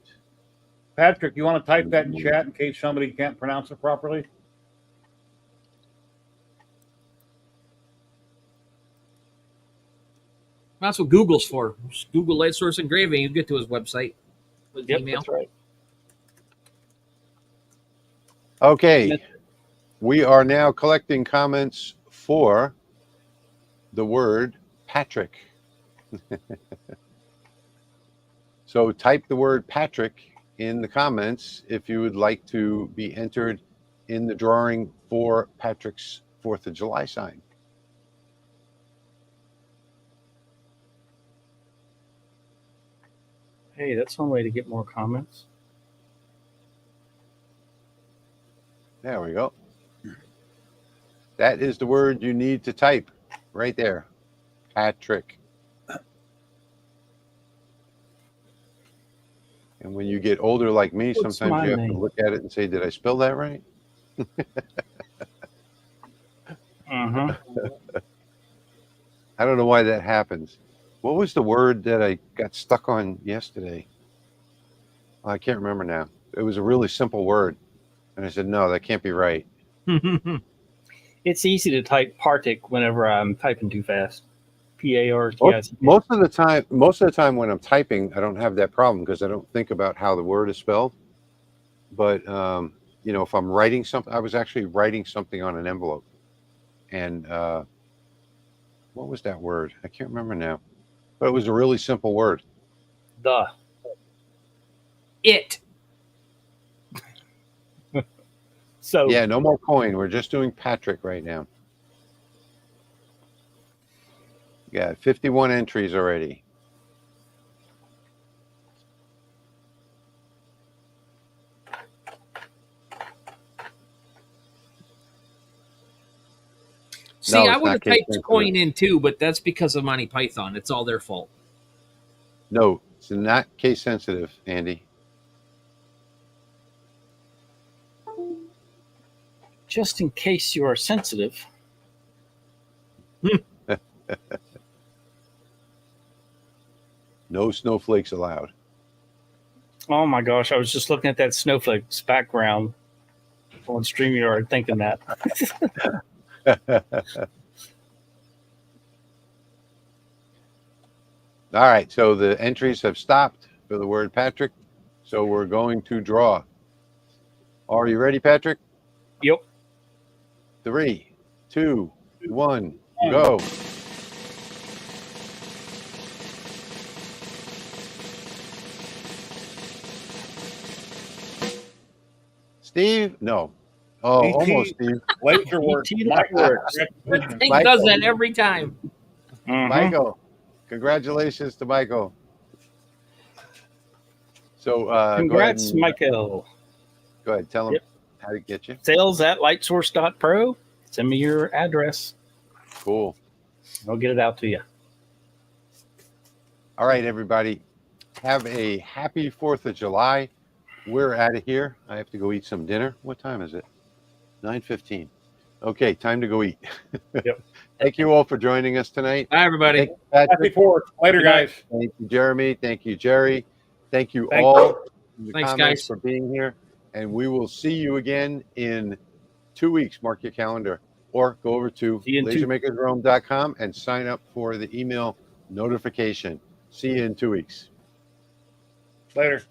Patrick, you want to type that in chat in case somebody can't pronounce it properly? That's what Google's for. Just Google Light Source Engraving. You get to his website with Yep, email. that's right. okay, we are now collecting comments for the word Patrick. So type the word Patrick in the comments if you would like to be entered in the drawing for Patrick's 4th of July sign. Hey, that's one way to get more comments. There we go. That is the word you need to type right there. Patrick. And when you get older like me, What's sometimes my you have name? to look at it and say, did I spell that right? Uh-huh. I don't know why that happens. What was the word that I got stuck on yesterday? I can't remember now. It was a really simple word. And I said, no, that can't be right. It's easy to type Partic whenever I'm typing too fast. P-A-R-T-I-C. Most of the time when I'm typing, I don't have that problem because I don't think about how the word is spelled. But you know, if I'm writing something, I was actually writing something on an envelope. And what was that word? I can't remember now. But it was a really simple word. The. It. So Yeah, no more coin. We're just doing Patrick right now. Yeah, 51 entries already. See, No, I it's would not have case typed sensitive. coin in too, but that's because of Monty Python. It's all their fault. No, it's not case sensitive, Andy. just in case you are sensitive, No snowflakes allowed. oh my gosh, I was just looking at that snowflake's background on StreamYard thinking that. All right, so the entries have stopped for the word Patrick. So we're going to draw. Are you ready, Patrick? Yep. 3, 2, 1, go. Steve? No. Oh, ET. almost, Steve. Laser work. ET Michael, works. That thing Michael. does that every time. Mhm. Michael. Congratulations to Michael. So Congrats, go ahead and, Michael. Go ahead. Tell them Yep. how to get you. Sales@lightsource.pro. Send me your address. Cool. I'll get it out to you. All right, everybody. Have a happy 4th of July. We're out of here. I have to go eat some dinner. What time is it? 9:15. Okay, time to go eat. Yep. Thank you all for joining us tonight. Bye, everybody. Thank you, Patrick. Happy 4th. Later, Good night. guys. Thank you, Jeremy. Thank you, Jerry. Thank you Thank all in the Thanks, comments guys. for being here. and we will see you again in 2 weeks. Mark your calendar, or go over to See you in lasermakersrealm.com and sign up for the email notification. See you in 2 weeks. Later.